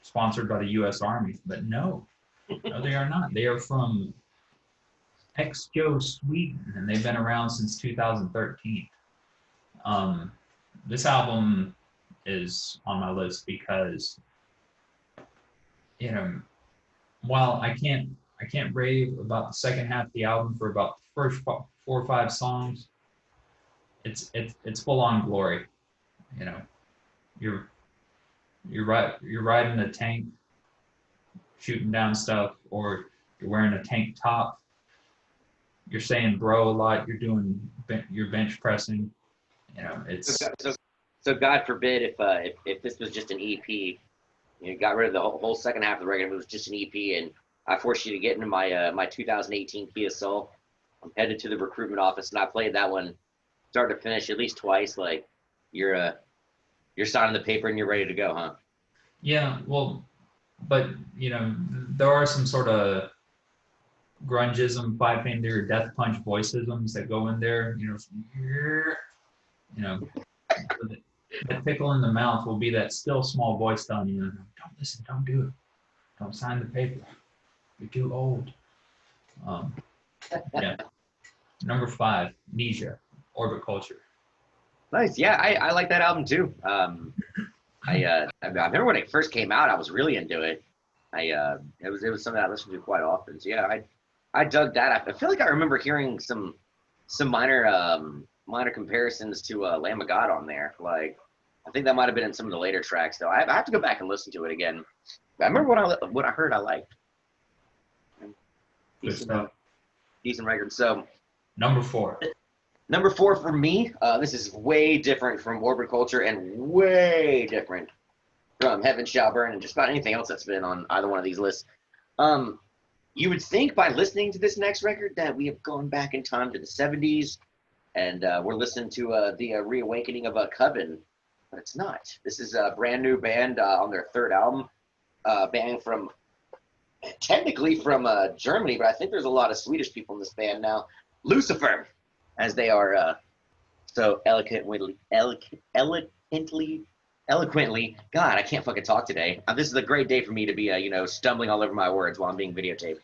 sponsored by the U.S. Army, but no, they are not. They are from Exjo, Sweden, and they've been around since 2013. This album is on my list because, while I can't rave about the second half of the album for about the first 4 or 5 songs, it's full on glory. You're riding a tank, shooting down stuff, or you're wearing a tank top. You're saying bro a lot. You're doing your bench pressing. It's so God forbid if this was just an EP, got rid of the whole second half of the record. If it was just an EP, and I forced you to get into my 2018 Kia Soul. I'm headed to the recruitment office, and I played that one start to finish at least twice. Like you're signing the paper and you're ready to go, huh? Yeah, well, but there are some sort of grungism, Five Finger Death Punch voiceisms that go in there. That pickle in the mouth will be that still small voice telling you, don't listen, don't do it, don't sign the paper, you're too old. Yeah. Number 5, Nija, Orbit Culture. Nice. Yeah, I like that album too. I remember when it first came out, I was really into it. It was something I listened to quite often. So yeah, I dug that. I feel like I remember hearing some minor comparisons to Lamb of God on there. Like I think that might have been in some of the later tracks though. I have to go back and listen to it again. I remember what I heard I liked. Decent record. So number 4. Number 4 for me, this is way different from Orbit Culture and way different from Heaven Shall Burn and just about anything else that's been on either one of these lists. You would think by listening to this next record that we have gone back in time to the 70s and we're listening to the reawakening of Coven, but it's not. This is a brand new band on their 3rd album, band technically from Germany, but I think there's a lot of Swedish people in this band now. Lucifer, as they are so eloquently. God, I can't fucking talk today. This is a great day for me to be, stumbling all over my words while I'm being videotaped.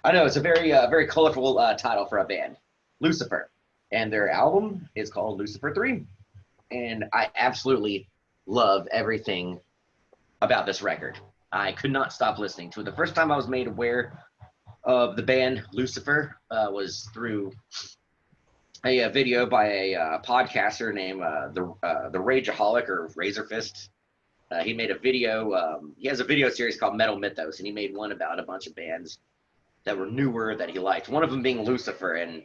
I know it's a very colorful title for a band, Lucifer, and their album is called Lucifer III, and I absolutely love everything about this record. I could not stop listening to it. The first time I was made aware of the band Lucifer was through a video by a podcaster named the Rageaholic or Razor Fist. He made a video. He has a video series called Metal Mythos, and he made one about a bunch of bands that were newer that he liked. One of them being Lucifer, and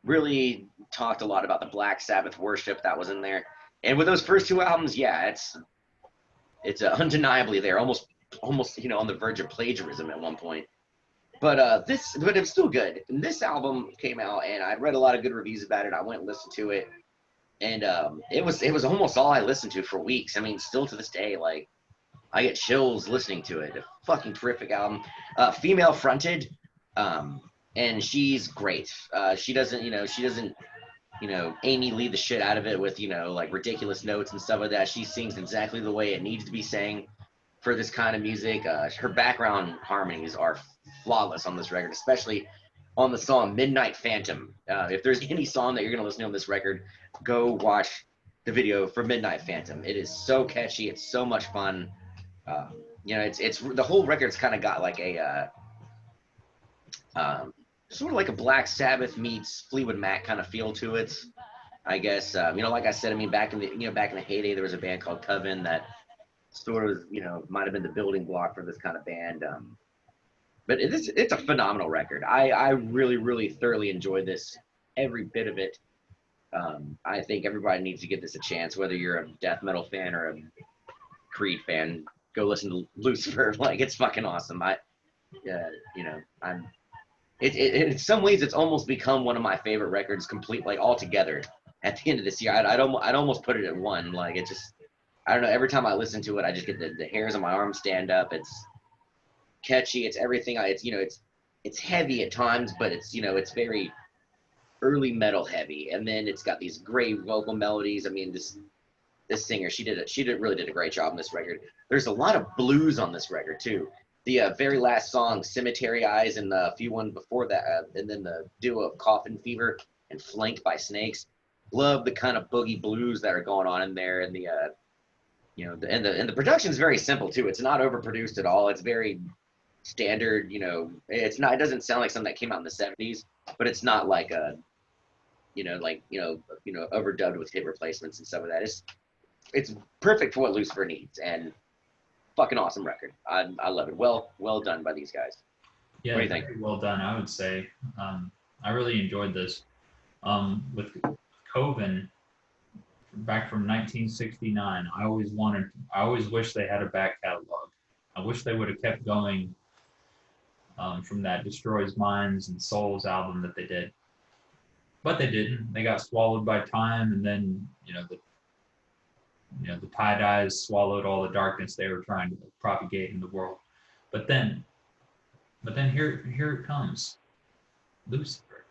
really talked a lot about the Black Sabbath worship that was in there. And with those first 2 albums, yeah, it's undeniably there, almost on the verge of plagiarism at one point. But but it's still good. And this album came out, and I read a lot of good reviews about it. I went and listened to it, and it was almost all I listened to for weeks. I mean, still to this day, like I get chills listening to it. A fucking terrific album. Female fronted, and she's great. She doesn't Amy lead the shit out of it with like ridiculous notes and stuff like that. She sings exactly the way it needs to be sang for this kind of music. Her background harmonies are flawless on this record, especially on the song Midnight Phantom. If there's any song that you're going to listen to on this record, go watch the video for Midnight Phantom. It is so catchy. It's so much fun. It's the whole record's kind of got like a sort of like a Black Sabbath meets Fleetwood Mac kind of feel to it, I guess. Like I said, I mean, back in the heyday, there was a band called Coven that sort of, might have been the building block for this kind of band. But it's a phenomenal record. I really, really thoroughly enjoyed this, every bit of it. I think everybody needs to give this a chance, whether you're a death metal fan or Creed fan, go listen to Lucifer. Like, it's fucking awesome. In some ways, it's almost become one of my favorite records, complete, like, altogether. At the end of this year, I'd almost put it at one. Like, it just, I don't know. Every time I listen to it, I just get the hairs on my arms stand up. It's catchy. It's everything. It's heavy at times, but it's very early metal heavy. And then it's got these great vocal melodies. I mean, this singer, she really did a great job on this record. There's a lot of blues on this record too. The very last song, Cemetery Eyes, and a few ones before that, and then the duo of Coffin Fever and Flanked by Snakes. Love the kind of boogie blues that are going on in there, and the production is very simple too. It's not overproduced at all. It's very standard. It doesn't sound like something that came out in the '70s, but it's not like overdubbed with hit replacements and stuff like that. It's perfect for what Lucifer needs, and fucking awesome record. I love it. Well done by these guys. Yeah, what do you think? Well done, I would say. I really enjoyed this. With Coven, back from 1969, I always wished they had a back catalog. I wish they would have kept going from that Destroys Minds and Souls album that they did. But they didn't. They got swallowed by time, and then the Pied Eyes swallowed all the darkness they were trying to propagate in the world. But then here it comes, Lucifer,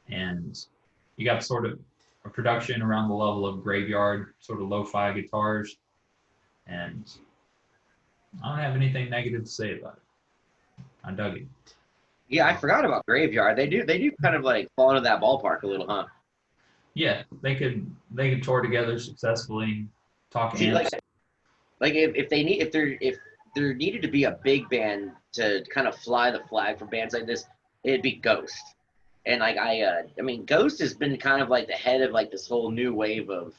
and you got sort of a production around the level of Graveyard, sort of lo-fi guitars, and I don't have anything negative to say about it. I dug it. Yeah, I forgot about Graveyard. They do kind of like fall into that ballpark a little, huh? Yeah, they could tour together successfully, talk See, amps. like if there needed to be a big band to kind of fly the flag for bands like this, it'd be Ghost. And like I mean, Ghost has been kind of like the head of like this whole new wave of,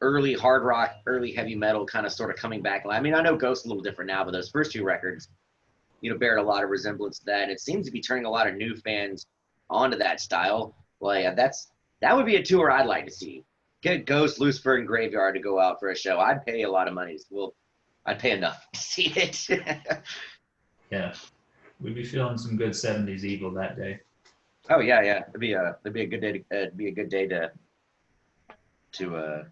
early hard rock, early heavy metal kind of sort of coming back. I mean, I know Ghost's a little different now, but those first two records, bared a lot of resemblance to that. And it seems to be turning a lot of new fans onto that style. Well, yeah, that would be a tour I'd like to see. Get Ghost, Lucifer, and Graveyard to go out for a show. I'd pay a lot of money. Well, I'd pay enough to see it. Yeah, we'd be feeling some good '70s evil that day. Oh yeah. It'd be a good day. It'd be a good day to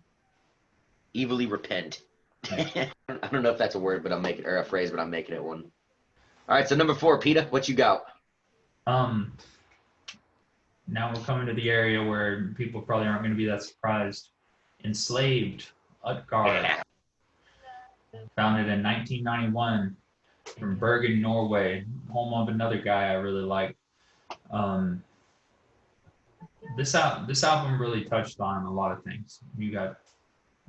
evilly repent. I don't know if that's a word, but or a phrase, but I'm making it one. All right, so number 4, Peter, what you got? Now we're coming to the area where people probably aren't going to be that surprised. Enslaved, Utgard, Yeah. founded in 1991 from Bergen, Norway, home of another guy I really like. This album really touched on a lot of things. You got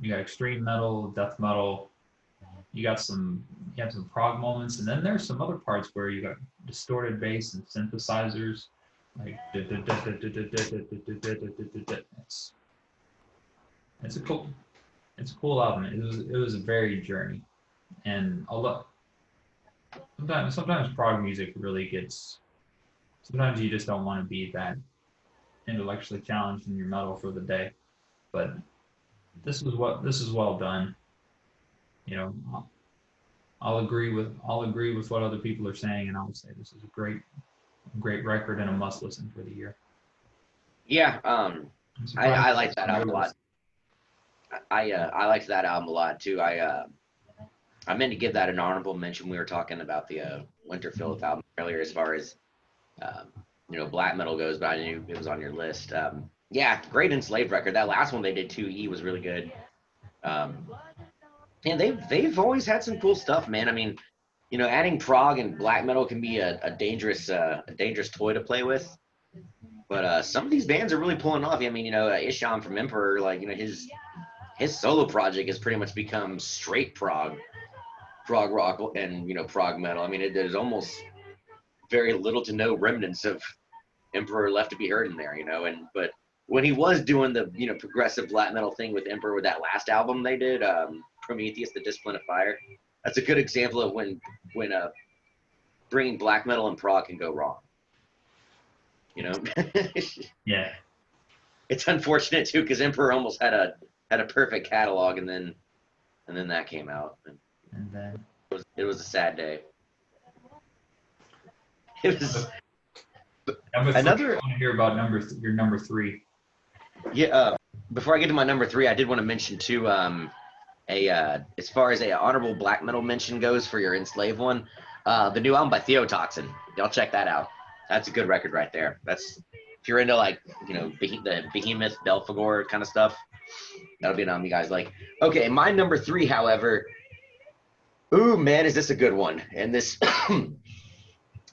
extreme metal, death metal. You have some prog moments, and then there's some other parts where you got distorted bass and synthesizers. Like it's a cool album. It was a varied journey, and sometimes prog music really gets. Sometimes you just don't want to be that intellectually challenged in your metal for the day, but this is well done. I'll agree with what other people are saying, and I would say this is a great record and a must listen for the year. Yeah, I like that album a lot. I liked that album a lot too. I meant to give that an honorable mention. We were talking about the Winterfylleth album earlier, as far as black metal goes, but I knew it was on your list. Yeah, great Enslaved record. That last one they did 2E was really good. And they've always had some cool stuff, man. I mean, adding prog and black metal can be a dangerous toy to play with. But some of these bands are really pulling off. I mean, Isham from Emperor, like, his solo project has pretty much become straight prog rock and prog metal. I mean, there's almost very little to no remnants of Emperor left to be heard in there, but when he was doing the progressive black metal thing with Emperor with that last album they did, Prometheus, the Discipline of Fire, that's a good example of when bringing black metal and prog can go wrong. Yeah, it's unfortunate too, because Emperor almost had a perfect catalog, and then and then that came out, and then it was a sad day. It was number three. another. I want to hear about your number 3. Yeah. Before I get to my number 3, I did want to mention too. As far as a honorable black metal mention goes for your Enslaved one, the new album by Theotoxin. Y'all check that out. That's a good record right there. That's if you're into like the Behemoth, Belphegor kind of stuff. That'll be an album you guys like. Okay, my number 3, however. Ooh man, is this a good one? And this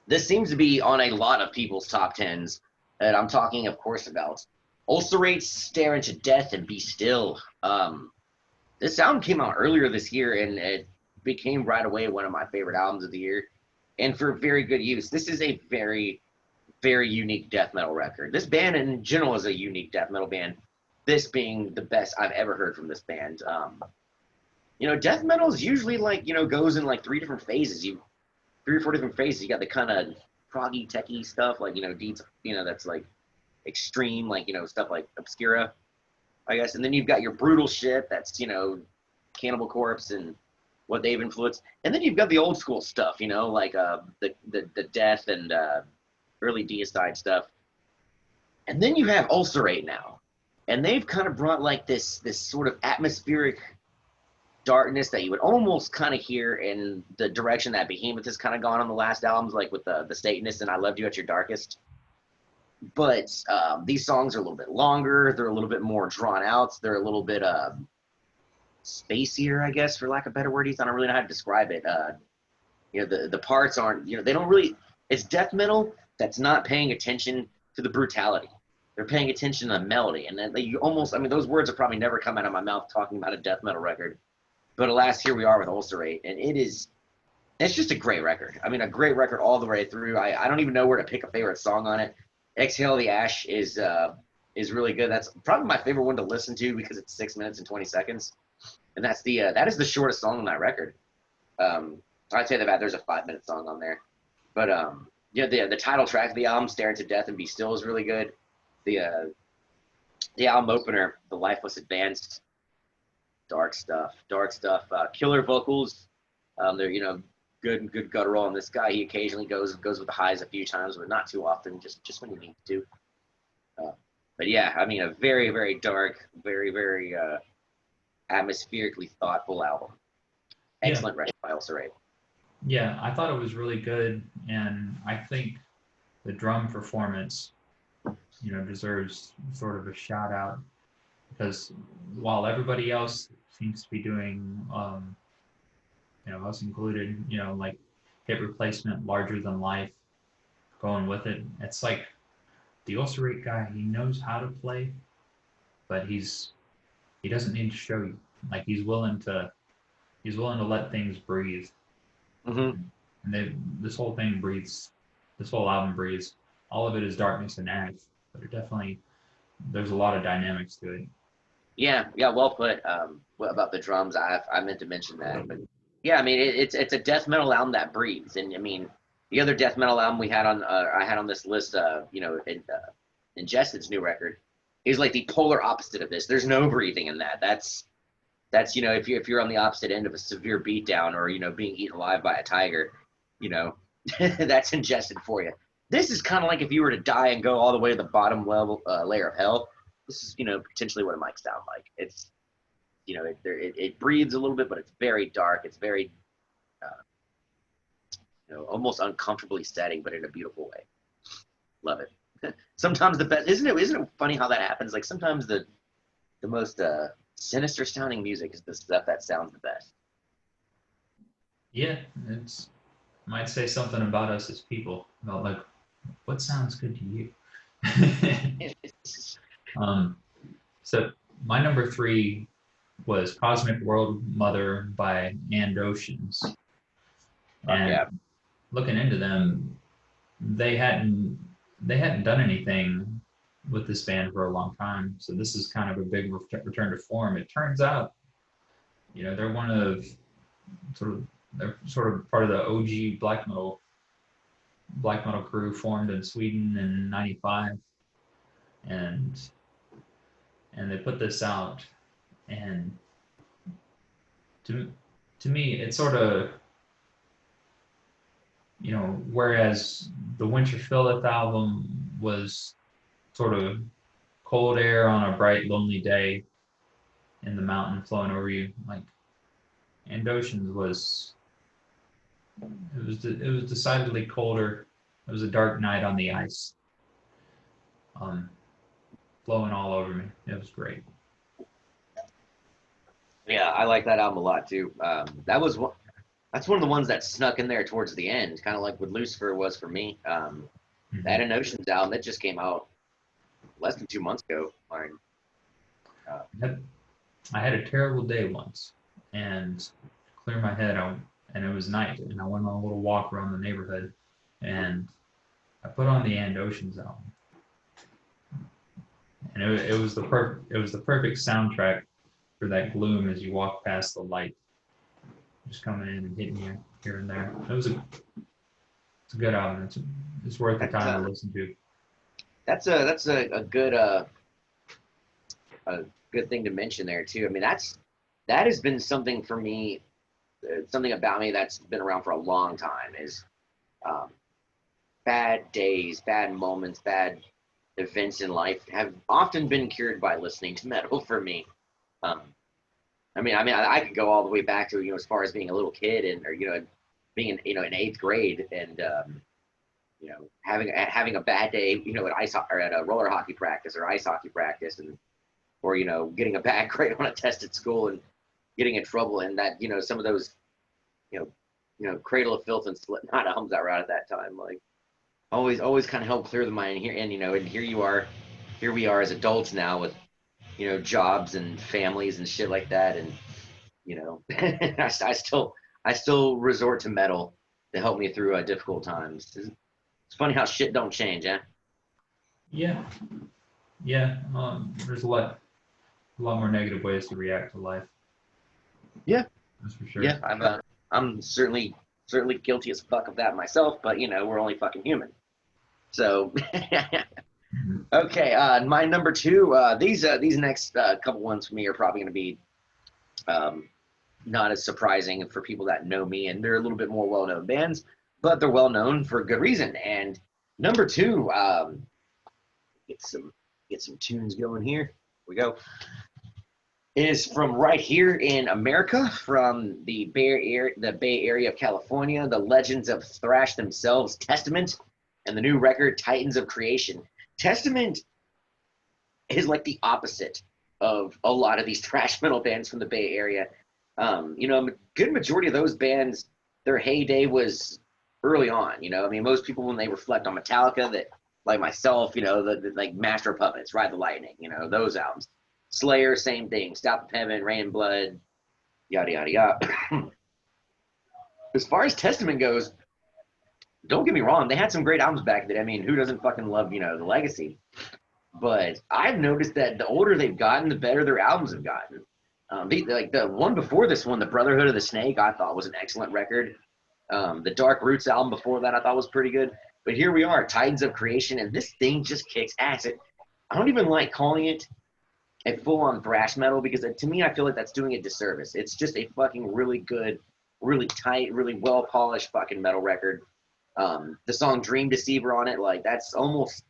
this seems to be on a lot of people's top 10s. And I'm talking, of course, about Ulcerate, Stare into Death, and Be Still. This album came out earlier this year, and it became right away one of my favorite albums of the year, and for very good use. This is a very, very unique death metal record. This band in general is a unique death metal band, this being the best I've ever heard from this band. Death metal is usually like, goes in like 3 different phases. 3 or 4 different phases. You got the kind of proggy, techie stuff, like, deeds, that's like extreme, like, stuff like Obscura, I guess. And then you've got your brutal shit that's, Cannibal Corpse and what they've influenced. And then you've got the old school stuff, like the death and early deicide stuff. And then you have Ulcerate now. And they've kind of brought like this sort of atmospheric darkness that you would almost kind of hear in the direction that Behemoth has kind of gone on the last albums, like with the Satanist and I Loved You at Your Darkest. But these songs are a little bit longer. They're a little bit more drawn out. They're a little bit spacier, I guess, for lack of better words. I don't really know how to describe it. The parts aren't, they don't really, it's death metal that's not paying attention to the brutality. They're paying attention to the melody. And then you almost, those words have probably never come out of my mouth talking about a death metal record. But alas, here we are with Ulcerate. And it's just a great record. A great record all the way through. I don't even know where to pick a favorite song on it. Exhale the Ash is really good. That's probably my favorite one to listen to because it's 6 minutes and 20 seconds. And that is the shortest song on that record. I'd say that there's a 5-minute song on there. But the title track of the album, Stare into Death and Be Still, is really good. The album opener, The Lifeless Advanced, dark stuff. Killer vocals. They're good guttural on this guy. He occasionally goes with the highs a few times, but not too often, just when you need to. But yeah, a very, very dark, very, very atmospherically thoughtful album. Excellent record by Ulcerate. Yeah, I thought it was really good, and I think the drum performance, deserves sort of a shout out, because while everybody else seems to be doing, us included, like hip replacement, larger than life, going with it. It's like the Ulcerate guy, he knows how to play, but he doesn't need to show you. Like he's willing to let things breathe. Mm-hmm. And this whole thing breathes. This whole album breathes. All of it is darkness and ash, but there's a lot of dynamics to it. Yeah, well put. About the drums, I meant to mention that, but yeah, it's a death metal album that breathes, and the other death metal album I had on this list, Ingested's new record, is like the polar opposite of this. There's no breathing in that. That's if you're on the opposite end of a severe beatdown or being eaten alive by a tiger, that's Ingested for you. This is kind of like if you were to die and go all the way to the bottom level layer of hell. This is potentially what it might sound like. It's it breathes a little bit, but it's very dark. It's very almost uncomfortably setting, but in a beautiful way. Love it. Sometimes the best, isn't it funny how that happens? Like sometimes the most sinister sounding music is the stuff that sounds the best. Yeah, might say something about us as people, about like what sounds good to you. So my number 3 was Cosmic World Mother by Oceans. And looking into them, they hadn't done anything with this band for a long time. So this is kind of a big return to form. It turns out, they're they're sort of part of the OG black metal crew formed in Sweden in '95, and they put this out, and to me, it's sort of, you know, whereas the Winterfylleth album was sort of cold air on a bright, lonely day in the mountain flowing over you, like, and Oceans was, it was decidedly colder. It was a dark night on the ice, flowing all over me. It was great. Yeah, I like that album a lot too. That's one of the ones that snuck in there towards the end, kind of like what Lucifer was for me. That and Oceans album that just came out less than 2 months ago. Lauren. I had a terrible day once, and to clear my head out, and it was night, and I went on a little walk around the neighborhood, and I put on the And Oceans album, and it was the perfect soundtrack for that gloom as you walk past the light, just coming in and hitting you here and there. It's a good album. It's worth the time to listen to. That's a good thing to mention there too. I mean, that has been something for me, something about me that's been around for a long time is bad days, bad moments, bad events in life have often been cured by listening to metal for me. I could go all the way back to, you know, as far as being a little kid and, or, you know, being in, you know, in 8th grade and, you know, having a bad day, you know, at a roller hockey practice or ice hockey practice, and, or, you know, getting a bad grade on a test at school and getting in trouble, and that, you know, some of those, you know, Cradle of Filth and Slipknot albums that were out at that time, like, always kind of help clear the mind here. And, you know, and here we are as adults now with, you know, jobs and families and shit like that. And, you know, I still resort to metal to help me through difficult times. It's funny how shit don't change, huh? Yeah. There's a lot more negative ways to react to life. Yeah. That's for sure. Yeah. I'm certainly guilty as fuck of that myself, but, you know, we're only fucking human. So, okay, my number 2. These next couple ones for me are probably going to be not as surprising for people that know me, and they're a little bit more well-known bands, but they're well-known for good reason. And number 2, get some tunes going here. Here we go. Is from right here in America, from the Bay Area of California, the legends of thrash themselves, Testament, and the new record, Titans of Creation. Testament is like the opposite of a lot of these thrash metal bands from the Bay Area. You know, a good majority of those bands, their heyday was early on. You know, I mean, most people, when they reflect on Metallica, that, like myself, you know, the like Master of Puppets, Ride the Lightning, you know, those albums. Slayer, same thing. Stop of Heaven, Rain and Blood, yada yada yada. As far as Testament goes, don't get me wrong, they had some great albums back then. I mean, who doesn't fucking love, you know, the Legacy? But I've noticed that the older they've gotten, the better their albums have gotten. The one before this one, the Brotherhood of the Snake, I thought was an excellent record. The Dark Roots album before that I thought was pretty good. But here we are, Titans of Creation, and this thing just kicks ass. I don't even like calling it a full-on thrash metal, because to me, I feel like that's doing a disservice. It's just a fucking really good, really tight, really well-polished fucking metal record. The song Dream Deceiver on it, like, that's almost,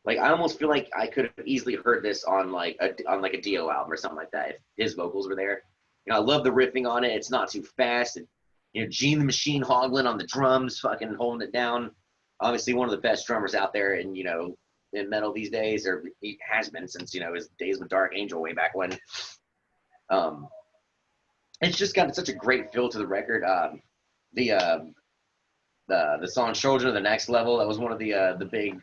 like, I almost feel like I could have easily heard this on like a Dio album or something like that if his vocals were there. You know, I love the riffing on it. It's not too fast. And, you know, Gene the Machine Hoglan on the drums, fucking holding it down. Obviously one of the best drummers out there, and, you know, in metal these days, or he has been since, you know, his days with Dark Angel way back when. It's just got such a great feel to the record. The song Children of the Next Level, that was one of the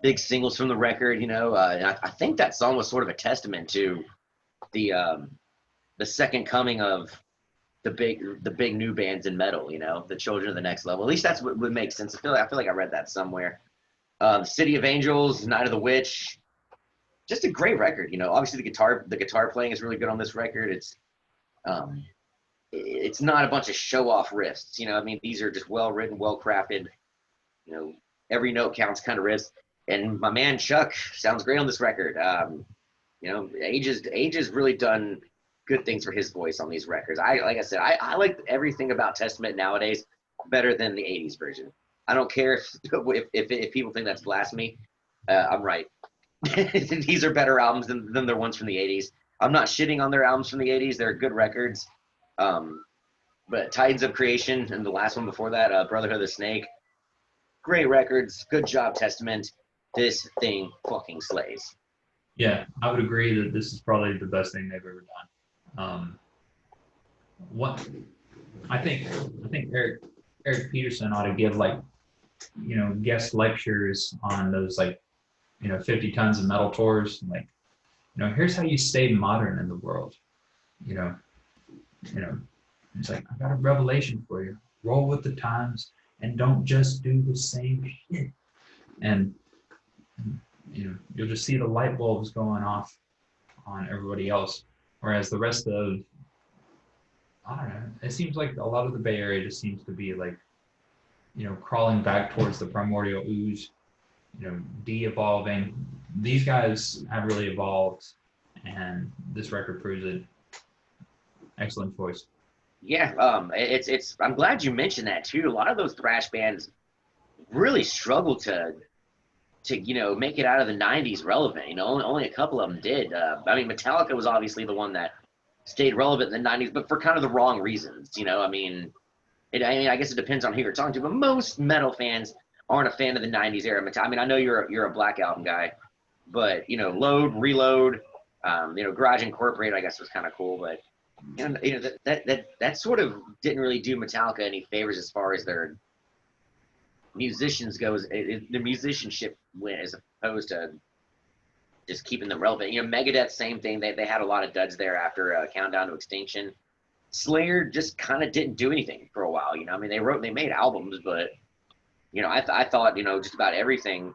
big singles from the record, you know, and I think that song was sort of a testament to the second coming of the big new bands in metal, you know, the Children of the Next Level. At least that's what would make sense. I feel like I read that somewhere. City of Angels, Night of the Witch, just a great record. You know, obviously the guitar playing is really good on this record. It's not a bunch of show off riffs. You know, I mean, these are just well written, well crafted. You know, every note counts kind of riffs. And my man Chuck sounds great on this record. You know, Age has really done good things for his voice on these records. Like I said, I like everything about Testament nowadays better than the '80s version. I don't care if people think that's blasphemy. I'm right. These are better albums than their ones from the '80s. I'm not shitting on their albums from the '80s. They're good records. But Titans of Creation and the last one before that, Brotherhood of the Snake, great records. Good job, Testament. This thing fucking slays. Yeah, I would agree that this is probably the best thing they've ever done. What I think Eric Peterson ought to give, like, you know, guest lectures on those, like, you know, 50 tons of metal tours. Like, you know, here's how you stay modern in the world. You know, it's like, I got a revelation for you. Roll with the times and don't just do the same shit. And you know, you'll just see the light bulbs going off on everybody else. Whereas the rest of, I don't know, it seems like a lot of the Bay Area just seems to be like, you know, crawling back towards the primordial ooze, you know, de-evolving. These guys have really evolved, and this record proves it. Excellent choice. Yeah, it's. I'm glad you mentioned that too. A lot of those thrash bands really struggle to you know, make it out of the '90s relevant. You know, only a couple of them did. I mean, Metallica was obviously the one that stayed relevant in the '90s, but for kind of the wrong reasons. You know, I mean, I guess it depends on who you're talking to, but most metal fans aren't a fan of the '90s era Metallica. I mean, I know you're a Black Album guy, but you know, Load, Reload, you know, Garage Incorporated, I guess was kind of cool, but you know that sort of didn't really do Metallica any favors as far as their musicians goes. The musicianship went as opposed to just keeping them relevant. You know, Megadeth, same thing. They had a lot of duds there after Countdown to Extinction. Slayer just kind of didn't do anything for a while. You know, I mean, they made albums, but you know, I thought, you know, just about everything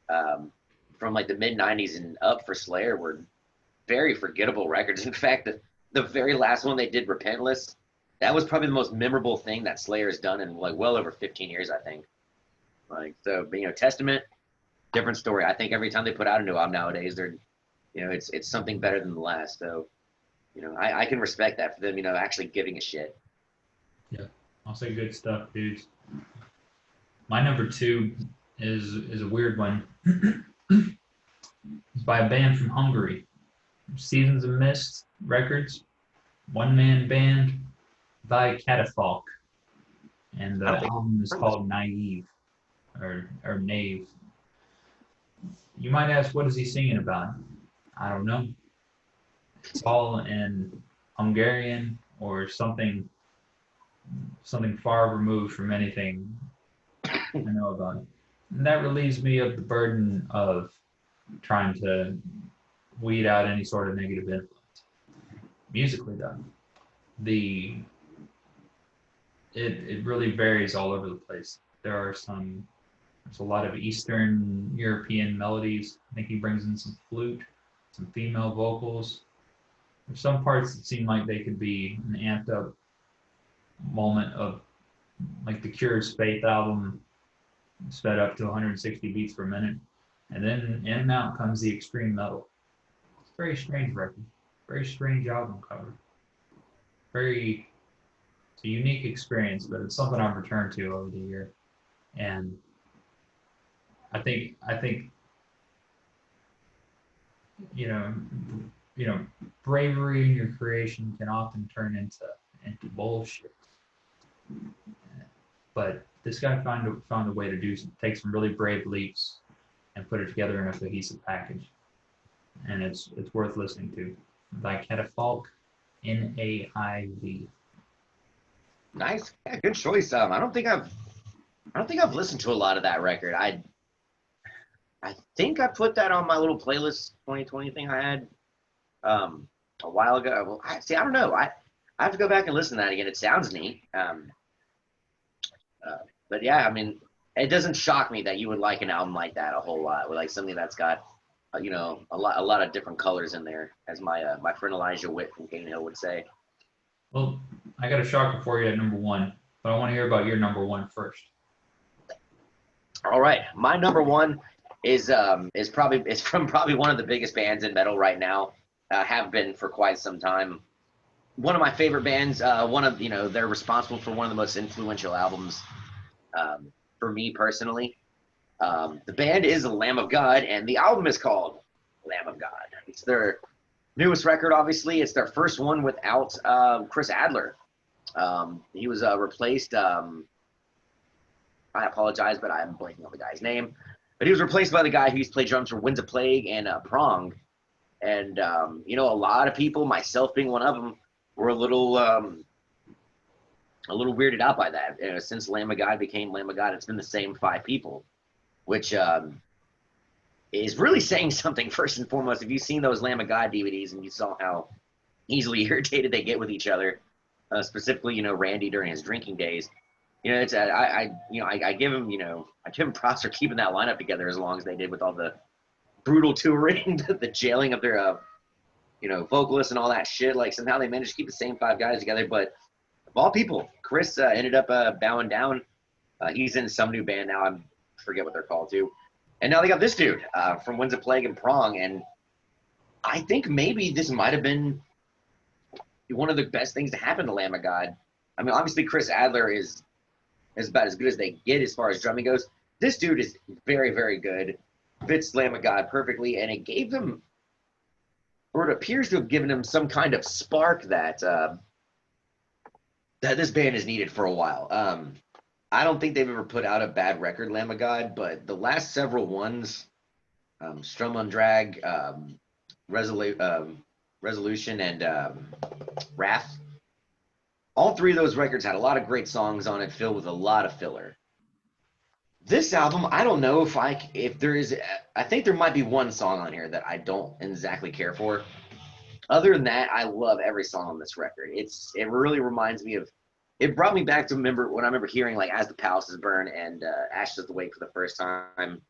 from like the mid '90s and up for Slayer were very forgettable records. In fact, the very last one they did, Repentless, that was probably the most memorable thing that Slayer has done in like well over 15 years, I think. Like, so, but, you know, Testament, different story. I think every time they put out a new album nowadays, they're, you know, it's something better than the last. So, you know, I can respect that for them, you know, actually giving a shit. Yeah, I'll say good stuff, dudes. My number 2 is a weird one. It's by a band from Hungary, Seasons of Mist Records, one-man band by Catafalque, and the album is called Naive, or Naiv. You might ask, what is he singing about? I don't know. It's all in Hungarian or something far removed from anything I know about it. And that relieves me of the burden of trying to weed out any sort of negative influence. Musically, though, it really varies all over the place. There's a lot of Eastern European melodies. I think he brings in some flute, some female vocals. There's some parts that seem like they could be an amped up moment of like the Cure's Faith album, sped up to 160 beats per minute. And then in and out comes the extreme metal. It's a very strange record, very strange album cover. It's a unique experience, but it's something I've returned to over the year. And I think you know, bravery in your creation can often turn into bullshit. But this guy found a way to take some really brave leaps and put it together in a cohesive package, and it's worth listening to. By Catafalque, Naiv. Nice, yeah, good choice. I don't think I've listened to a lot of that record. I think I put that on my little playlist 2020 thing I had a while ago. Well, I don't know. I have to go back and listen to that again. It sounds neat. But yeah, I mean, it doesn't shock me that you would like an album like that a whole lot, with like something that's got, you know, a lot of different colors in there, as my friend Elijah Witt from Cane Hill would say. Well, I got a shocker for you at number 1, but I want to hear about your number 1 first. All right, my number 1 is from probably one of the biggest bands in metal right now. Have been for quite some time. one of my favorite bands. One of they're responsible for one of the most influential albums for me personally. The band is Lamb of God, and the album is called Lamb of God. It's their newest record, obviously. It's their first one without Chris Adler. He was replaced. I apologize, but I'm blanking on the guy's name. But he was replaced by the guy who used to play drums for Winds of Plague and Prong. And, a lot of people, myself being one of them, were a little weirded out by that. Since Lamb of God became Lamb of God, it's been the same 5 people, which is really saying something first and foremost. If you've seen those Lamb of God DVDs and you saw how easily irritated they get with each other, specifically, Randy during his drinking days, it's I give him props for keeping that lineup together as long as they did with all the brutal touring, the jailing of their vocalists and all that shit. Like somehow they managed to keep the same 5 guys together. But of all people, Chris ended up bowing down. He's in some new band now. I forget what they're called too. And now they got this dude from Winds of Plague and Prong. And I think maybe this might have been one of the best things to happen to Lamb of God. I mean, obviously Chris Adler is about as good as they get as far as drumming goes. This dude is very, very good. Fits Lamb of God perfectly, and it gave him, or it appears to have given him, some kind of spark that that this band has needed for a while. I don't think they've ever put out a bad record, Lamb of God, but the last several ones, Strum on Drag, Resolution, and Wrath, all 3 of those records had a lot of great songs on it, filled with a lot of filler. This album, I don't know if there is. I think there might be one song on here that I don't exactly care for. Other than that, I love every song on this record. It really reminds me of. It brought me back to when I remember hearing like "As the Palaces Burn" and "Ashes of the Wake" for the first time.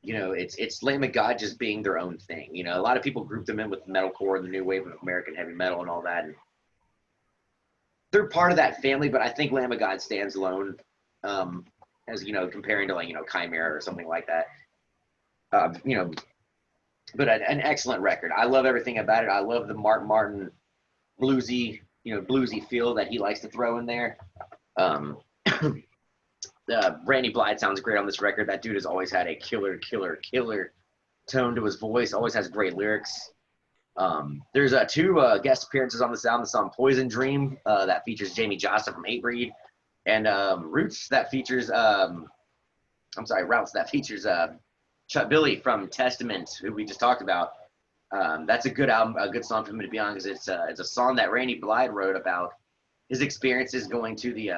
It's Lamb of God just being their own thing. A lot of people group them in with metalcore and the new wave of American heavy metal and all that. And they're part of that family, but I think Lamb of God stands alone. As comparing to like Chimera or something like that, but an excellent record. I love everything about it. I love the Mark Martin bluesy feel that he likes to throw in there. Randy Blythe sounds great on this record. That dude has always had a killer tone to his voice. Always has great lyrics. There's 2 guest appearances on this album. The song "Poison Dream" that features Jamie Josta from Hatebreed. And Routes that features Chuck Billy from Testament, who we just talked about. That's a good album, a good song for me to be on, because it's a song that Randy Blythe wrote about his experiences going to the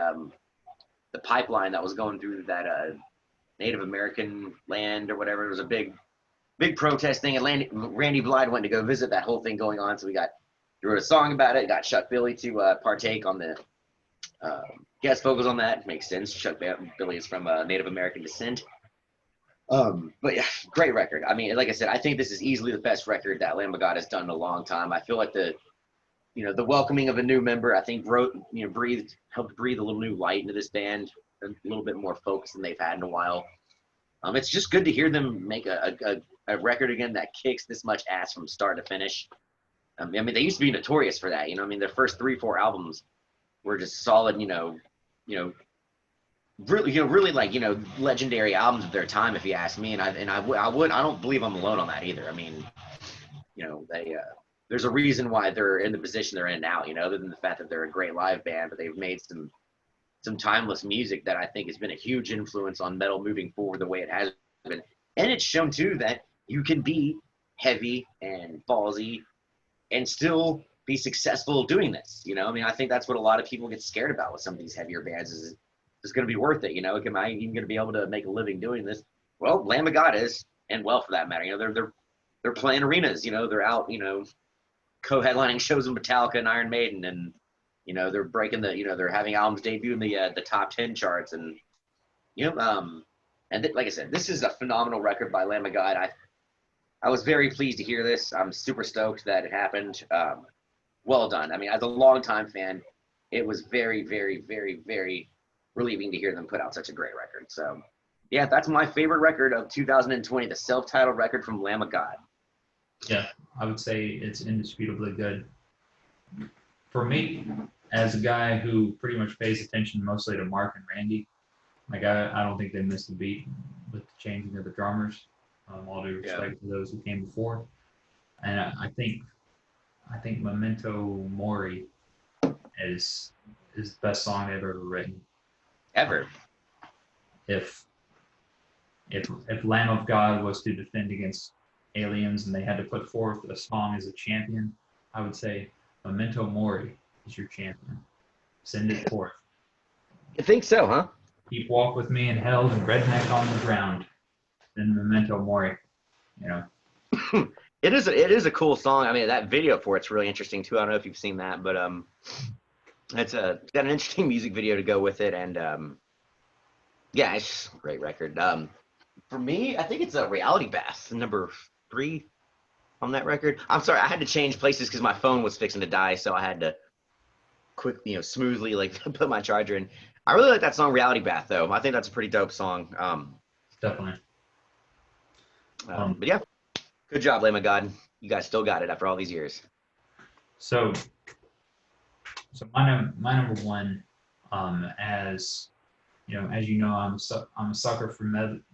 pipeline that was going through that Native American land or whatever. It was a big protest thing, and Randy Blythe went to go visit that whole thing going on. So he wrote a song about it. Got Chuck Billy to partake on the guest vocals on that. Makes sense. Chuck Billy is from Native American descent. But yeah, great record. I mean, like I said, I think this is easily the best record that Lamb of God has done in a long time. I feel like the welcoming of a new member, I think helped breathe a little new light into this band, a little bit more focus than they've had in a while. It's just good to hear them make a record again that kicks this much ass from start to finish. I mean, they used to be notorious for that. Their first 3-4 albums were just solid, really like, legendary albums of their time, if you ask me. And I don't believe I'm alone on that either. I mean, there's a reason why they're in the position they're in now, other than the fact that they're a great live band, but they've made some timeless music that I think has been a huge influence on metal moving forward the way it has been. And it's shown too that you can be heavy and ballsy and still be successful doing this. I mean, I think that's what a lot of people get scared about with some of these heavier bands is it's going to be worth it. Am I even going to be able to make a living doing this? Well, Lamb of God is, and well, for that matter, they're playing arenas, they're out, co-headlining shows with Metallica and Iron Maiden, and, they're breaking they're having albums debut in the top 10 charts. And, like I said, this is a phenomenal record by Lamb of God. I was very pleased to hear this. I'm super stoked that it happened. Well done. I mean, as a longtime fan, it was very, very, very, very relieving to hear them put out such a great record. So, yeah, that's my favorite record of 2020, the self-titled record from Lamb of God. Yeah, I would say it's indisputably good. for me, as a guy who pretty much pays attention mostly to Mark and Randy, like I don't think they missed a beat with the changing of the drummers. All due respect to those who came before, and I think Memento Mori is the best song they've ever written. Ever. If Lamb of God was to defend against aliens and they had to put forth a song as a champion, I would say Memento Mori is your champion. Send it forth. You think so, huh? Keep walk with me in hell and redneck on the ground. Then Memento Mori, you know. It is a cool song. I mean, that video for it's really interesting too. I don't know if you've seen that, but it's got an interesting music video to go with it, and yeah, it's just a great record. For me, I think it's a Reality Bath, number 3 on that record. I'm sorry, I had to change places because my phone was fixing to die, so I had to quickly, smoothly like put my charger in. I really like that song Reality Bath, though. I think that's a pretty dope song. Definitely. But yeah, good job, Lamb of God. You guys still got it after all these years. So my number one, as you know, I'm a sucker for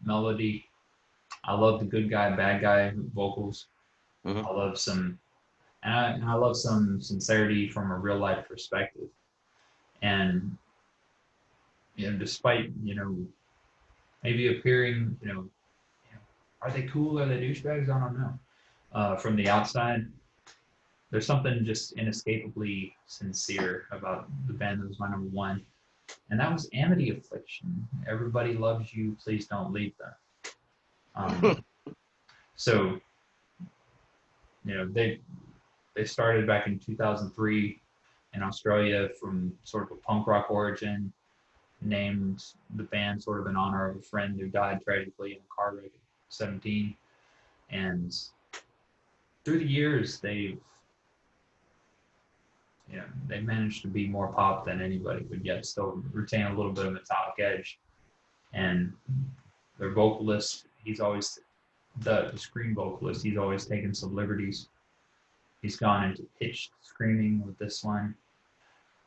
melody. I love the good guy, bad guy vocals. Mm-hmm. I love I love some sincerity from a real life perspective. And despite maybe appearing, are they cool? Are they douchebags? I don't know. From the outside, there's something just inescapably sincere about the band that was my number one. And that was Amity Affliction. Everybody loves you. Please don't leave them. So, they started back in 2003 in Australia from sort of a punk rock origin, named the band sort of in honor of a friend who died tragically in a car wreck at 17. And through the years, they've managed to be more pop than anybody, but yet still retain a little bit of metallic edge. And their vocalist, he's always the scream vocalist. He's always taken some liberties. He's gone into pitched screaming with this one,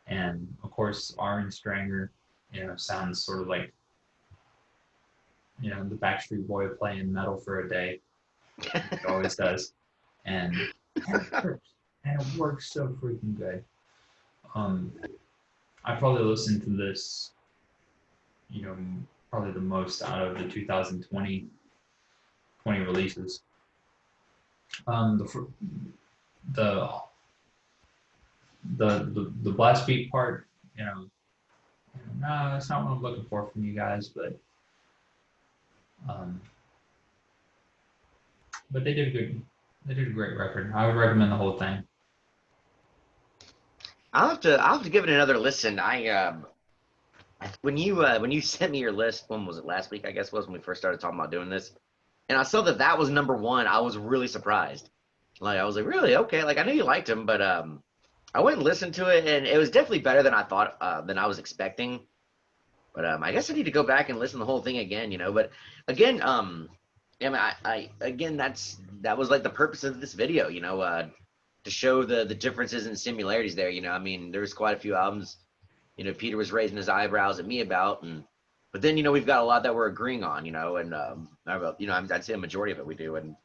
and of course, Aaron Stranger, sounds sort of like the Backstreet Boy playing metal for a day. It always does, and it works so freaking good. I probably listened to this, probably the most out of the 2020 releases. The blast beat part, no, that's not what I'm looking for from you guys, but they did a great record. I would recommend the whole thing. I'll have to give it another listen. When you sent me your list, when was it? Last week, I guess was when we first started talking about doing this, and I saw that was number 1. I was really surprised. Like, I was like, really? Okay. Like, I knew you liked him, but I went and listened to it, and it was definitely better than I thought, than I was expecting. But I guess I need to go back and listen to the whole thing again, But again, again, that was like the purpose of this video, to show the differences and similarities there. I mean, there was quite a few albums, Peter was raising his eyebrows at me about, but then we've got a lot that we're agreeing on, and I'd say a majority of it we do, and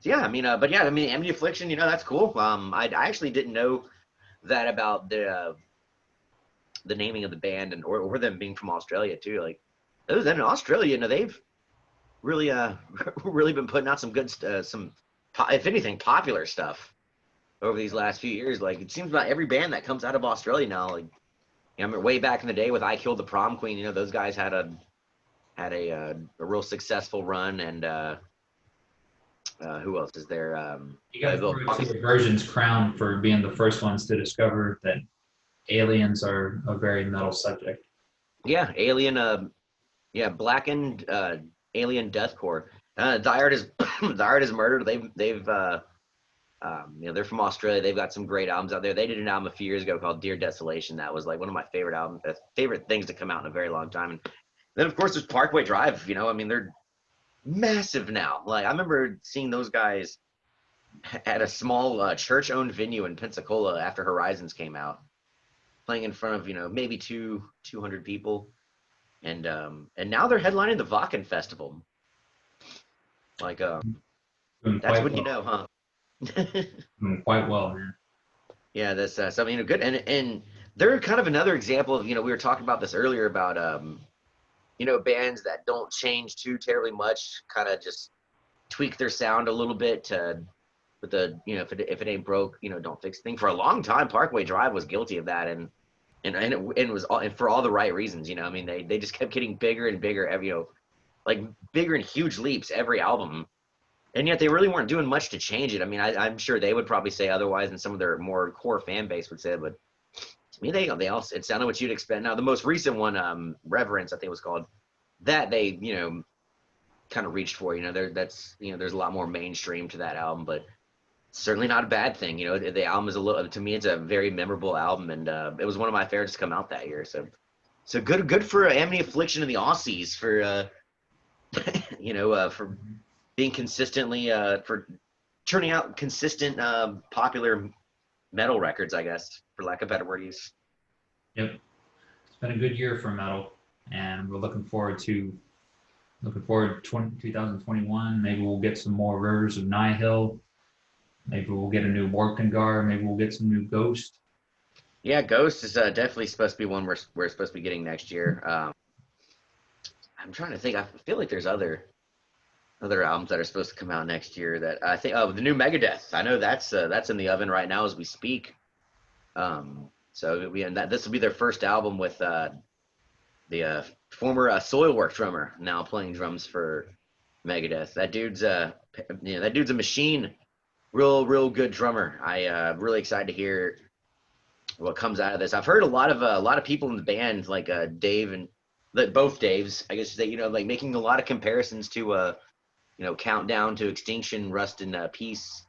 so, yeah, Amity Affliction, that's cool. I actually didn't know that about the naming of the band and or them being from Australia too. Like, other than in Australia, they've really really been putting out some good if anything, popular stuff over these last few years. Like, it seems about every band that comes out of Australia now, like, I mean, way back in the day with I Killed the Prom Queen, those guys had a real successful run, and who else is there? You got the version's crown for being the first ones to discover that aliens are a very metal subject. Yeah, alien, blackened alien deathcore. The Art is Murder. They've they're from Australia. They've got some great albums out there. They did an album a few years ago called Dear Desolation. That was like one of my favorite things to come out in a very long time. And then of course there's Parkway Drive. I mean, they're massive now. Like, I remember seeing those guys at a small church-owned venue in Pensacola after Horizons came out, playing in front of maybe 200 people, and now they're headlining the Wacken Festival. Like Doing that's quite when you well. know, huh? Doing quite well, man. Yeah, that's something good, and they're kind of another example of we were talking about this earlier about bands that don't change too terribly much, kind of just tweak their sound a little bit to with the if it ain't broke, don't fix the thing. For a long time, Parkway Drive was guilty of that, and was all, and for all the right reasons. I mean, they just kept getting bigger and bigger every like bigger and huge leaps every album, and yet they really weren't doing much to change it. I mean, I'm sure they would probably say otherwise, and some of their more core fan base would say, but to me, they all it sounded what you'd expect. Now, the most recent one, Reverence, I think it was called, that they kind of reached for. That's there's a lot more mainstream to that album, but certainly not a bad thing. The album is to me, it's a very memorable album, and it was one of my favorites to come out that year. So good for Amity Affliction and the Aussies for for being consistently for churning out consistent popular metal records, I guess, for lack of better word use. Yep, it's been a good year for metal, and we're looking forward to 2021. Maybe we'll get some more Rivers of Nihil. Maybe we'll get a new Workengar. Maybe we'll get some new Ghost. Yeah, Ghost is definitely supposed to be one we're supposed to be getting next year. I'm trying to think. I feel like there's other albums that are supposed to come out next year that I think. Oh, the new Megadeth. I know that's in the oven right now as we speak. So this will be their first album with the former Soilwork drummer now playing drums for Megadeth. That dude's that dude's a machine. Real good drummer. I'm really excited to hear what comes out of this. I've heard a lot of people in the band, like Dave and both Daves, I guess, that like making a lot of comparisons to Countdown to Extinction, Rust and Peace.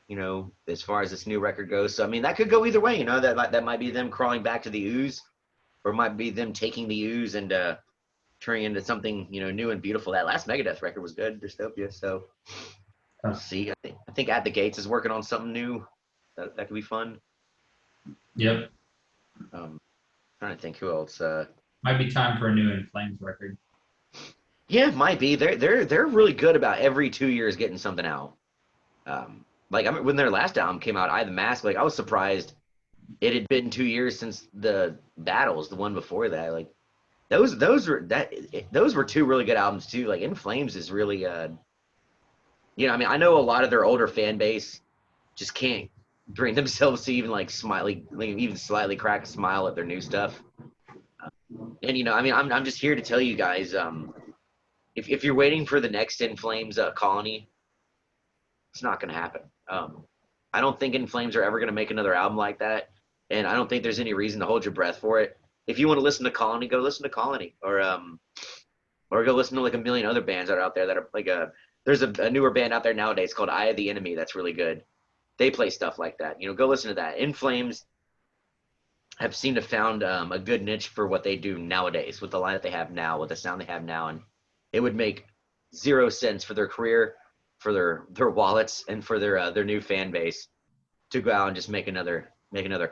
As far as this new record goes. So I mean, that could go either way. That might be them crawling back to the ooze, or it might be them taking the ooze and turning into something new and beautiful. That last Megadeth record was good, Dystopia. So we'll see. I think At the Gates is working on something new that could be fun. Yep. Trying to think who else. Might be time for a new In Flames record. Yeah, might be. They're really good about every 2 years getting something out. Like I mean, when their last album came out, I the Mask. Like I was surprised it had been 2 years since the Battles, the one before that. Like those were two really good albums too. Like In Flames is really I mean, I know a lot of their older fan base just can't bring themselves to even like even slightly crack a smile at their new stuff. And I mean, I'm just here to tell you guys, if you're waiting for the next In Flames Colony, it's not going to happen. I don't think In Flames are ever going to make another album like that, and I don't think there's any reason to hold your breath for it. If you want to listen to Colony, go listen to Colony, or go listen to like a million other bands that are out there that are like there's a newer band out there nowadays called Eye of the Enemy that's really good. They play stuff like that. Go listen to that. In Flames have seemed to found a good niche for what they do nowadays with the line that they have now, with the sound they have now, and it would make zero sense for their career, for their wallets, and for their new fan base to go out and just make another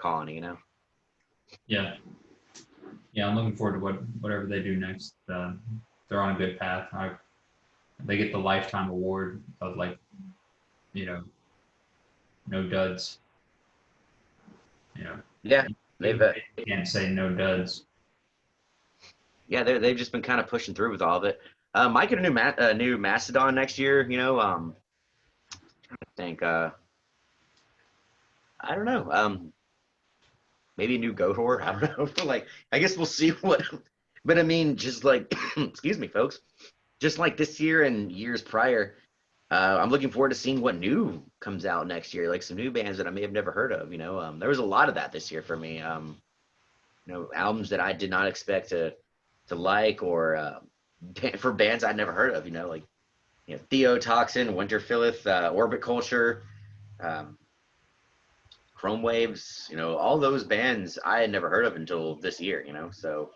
Colony. Yeah, I'm looking forward to whatever they do next. They're on a good path. They get the lifetime award of like, no duds. Yeah, they've can't say no duds. Yeah, they've just been kind of pushing through with all of it. Might get a new Mastodon next year. I think I don't know. Maybe a new Goatwhore. I don't know. Like, I guess we'll see what. But I mean, just like, excuse me, folks. Just like this year and years prior, I'm looking forward to seeing what new comes out next year. Like some new bands that I may have never heard of. There was a lot of that this year for me. Albums that I did not expect to like, or for bands I'd never heard of. Like Theotoxin, Winterfylleth, Orbit Culture, Chrome Waves. All those bands I had never heard of until this year. So.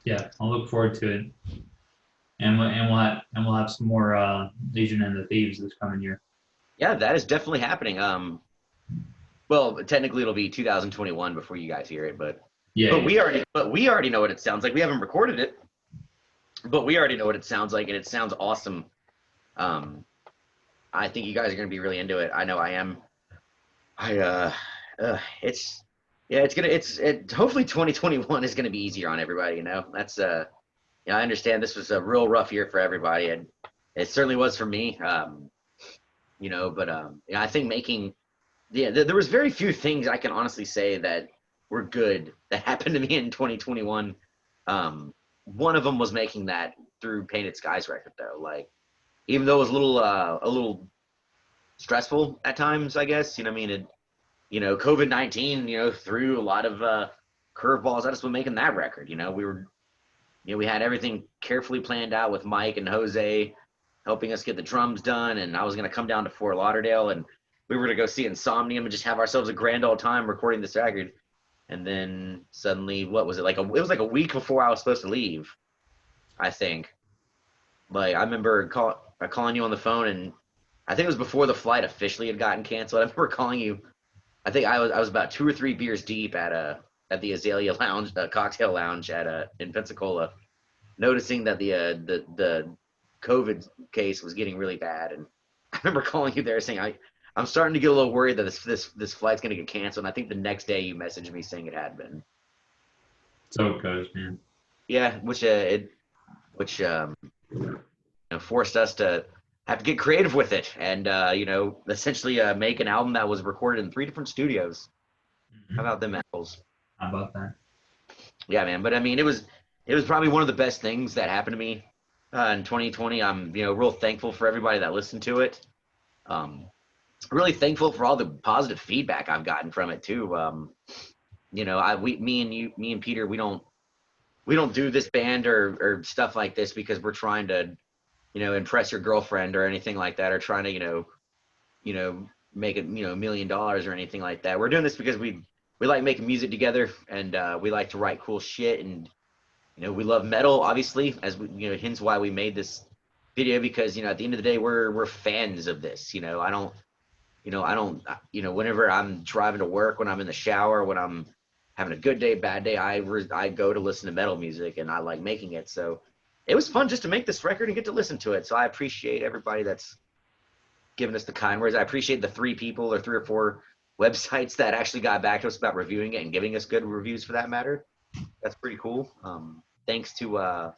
Yeah, I'll look forward to it, and we'll have some more Legion and the Thieves this coming year. Yeah, that is definitely happening. Well, technically it'll be 2021 before you guys hear it, but Yeah, we already know what it sounds like. We haven't recorded it, but we already know what it sounds like, and it sounds awesome. I think you guys are gonna be really into it. I know I am. It's yeah, hopefully 2021 is gonna be easier on everybody. You know, that's yeah, I understand this was a real rough year for everybody, and it certainly was for me. You know, but yeah, I think making yeah, there was very few things I can honestly say that were good that happened to me in 2021. One of them was making that through Painted Skies record, though. Like, even though it was a little stressful at times, I guess. You know, what I mean, COVID-19, threw a lot of curveballs at us with making that record. We had everything carefully planned out with Mike and Jose helping us get the drums done, and I was gonna come down to Fort Lauderdale, and we were gonna go see Insomnium and just have ourselves a grand old time recording this record. And then suddenly, what was it like? It was like a week before I was supposed to leave, I think. Like, I remember calling you on the phone, and I think it was before the flight officially had gotten canceled. I remember calling you. I think I was about 2 or 3 beers deep at the Azalea Lounge, the cocktail lounge in Pensacola, noticing that the COVID case was getting really bad, and I remember calling you there saying I'm starting to get a little worried that this flight's gonna get canceled. And I think the next day you messaged me saying it had been. so it goes, man. Yeah, which forced us to have to get creative with it, and essentially make an album that was recorded in 3 different studios. How about them apples? How about that? Yeah, man. But I mean, it was probably one of the best things that happened to me in 2020. I'm real thankful for everybody that listened to it. Really thankful for all the positive feedback I've gotten from it too. Me and Peter, we don't do this band or stuff like this because we're trying to impress your girlfriend or anything like that, or trying to make it $1 million or anything like that. We're doing this because we like making music together, and we like to write cool shit, and we love metal, obviously, as hence why we made this video, because at the end of the day we're fans of this. Whenever I'm driving to work, when I'm in the shower, when I'm having a good day, bad day, I go to listen to metal music, and I like making it. So it was fun just to make this record and get to listen to it. So I appreciate everybody that's given us the kind words. I appreciate the 3 people or 3 or 4 websites that actually got back to us about reviewing it and giving us good reviews, for that matter. That's pretty cool. Thanks to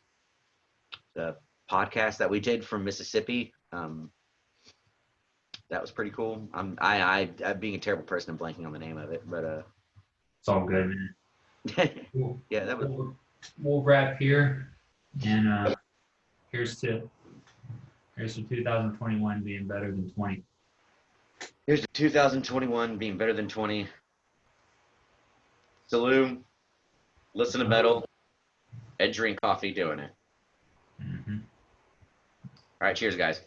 the podcast that we did from Mississippi. That was pretty cool. I'm being a terrible person and blanking on the name of it, but It's all good, man. yeah, that was. We'll wrap here, and here's to 2021 being better than 20. Here's to 2021 being better than 20. Salute, listen to metal, and drink coffee doing it. Mm-hmm. All right, cheers, guys.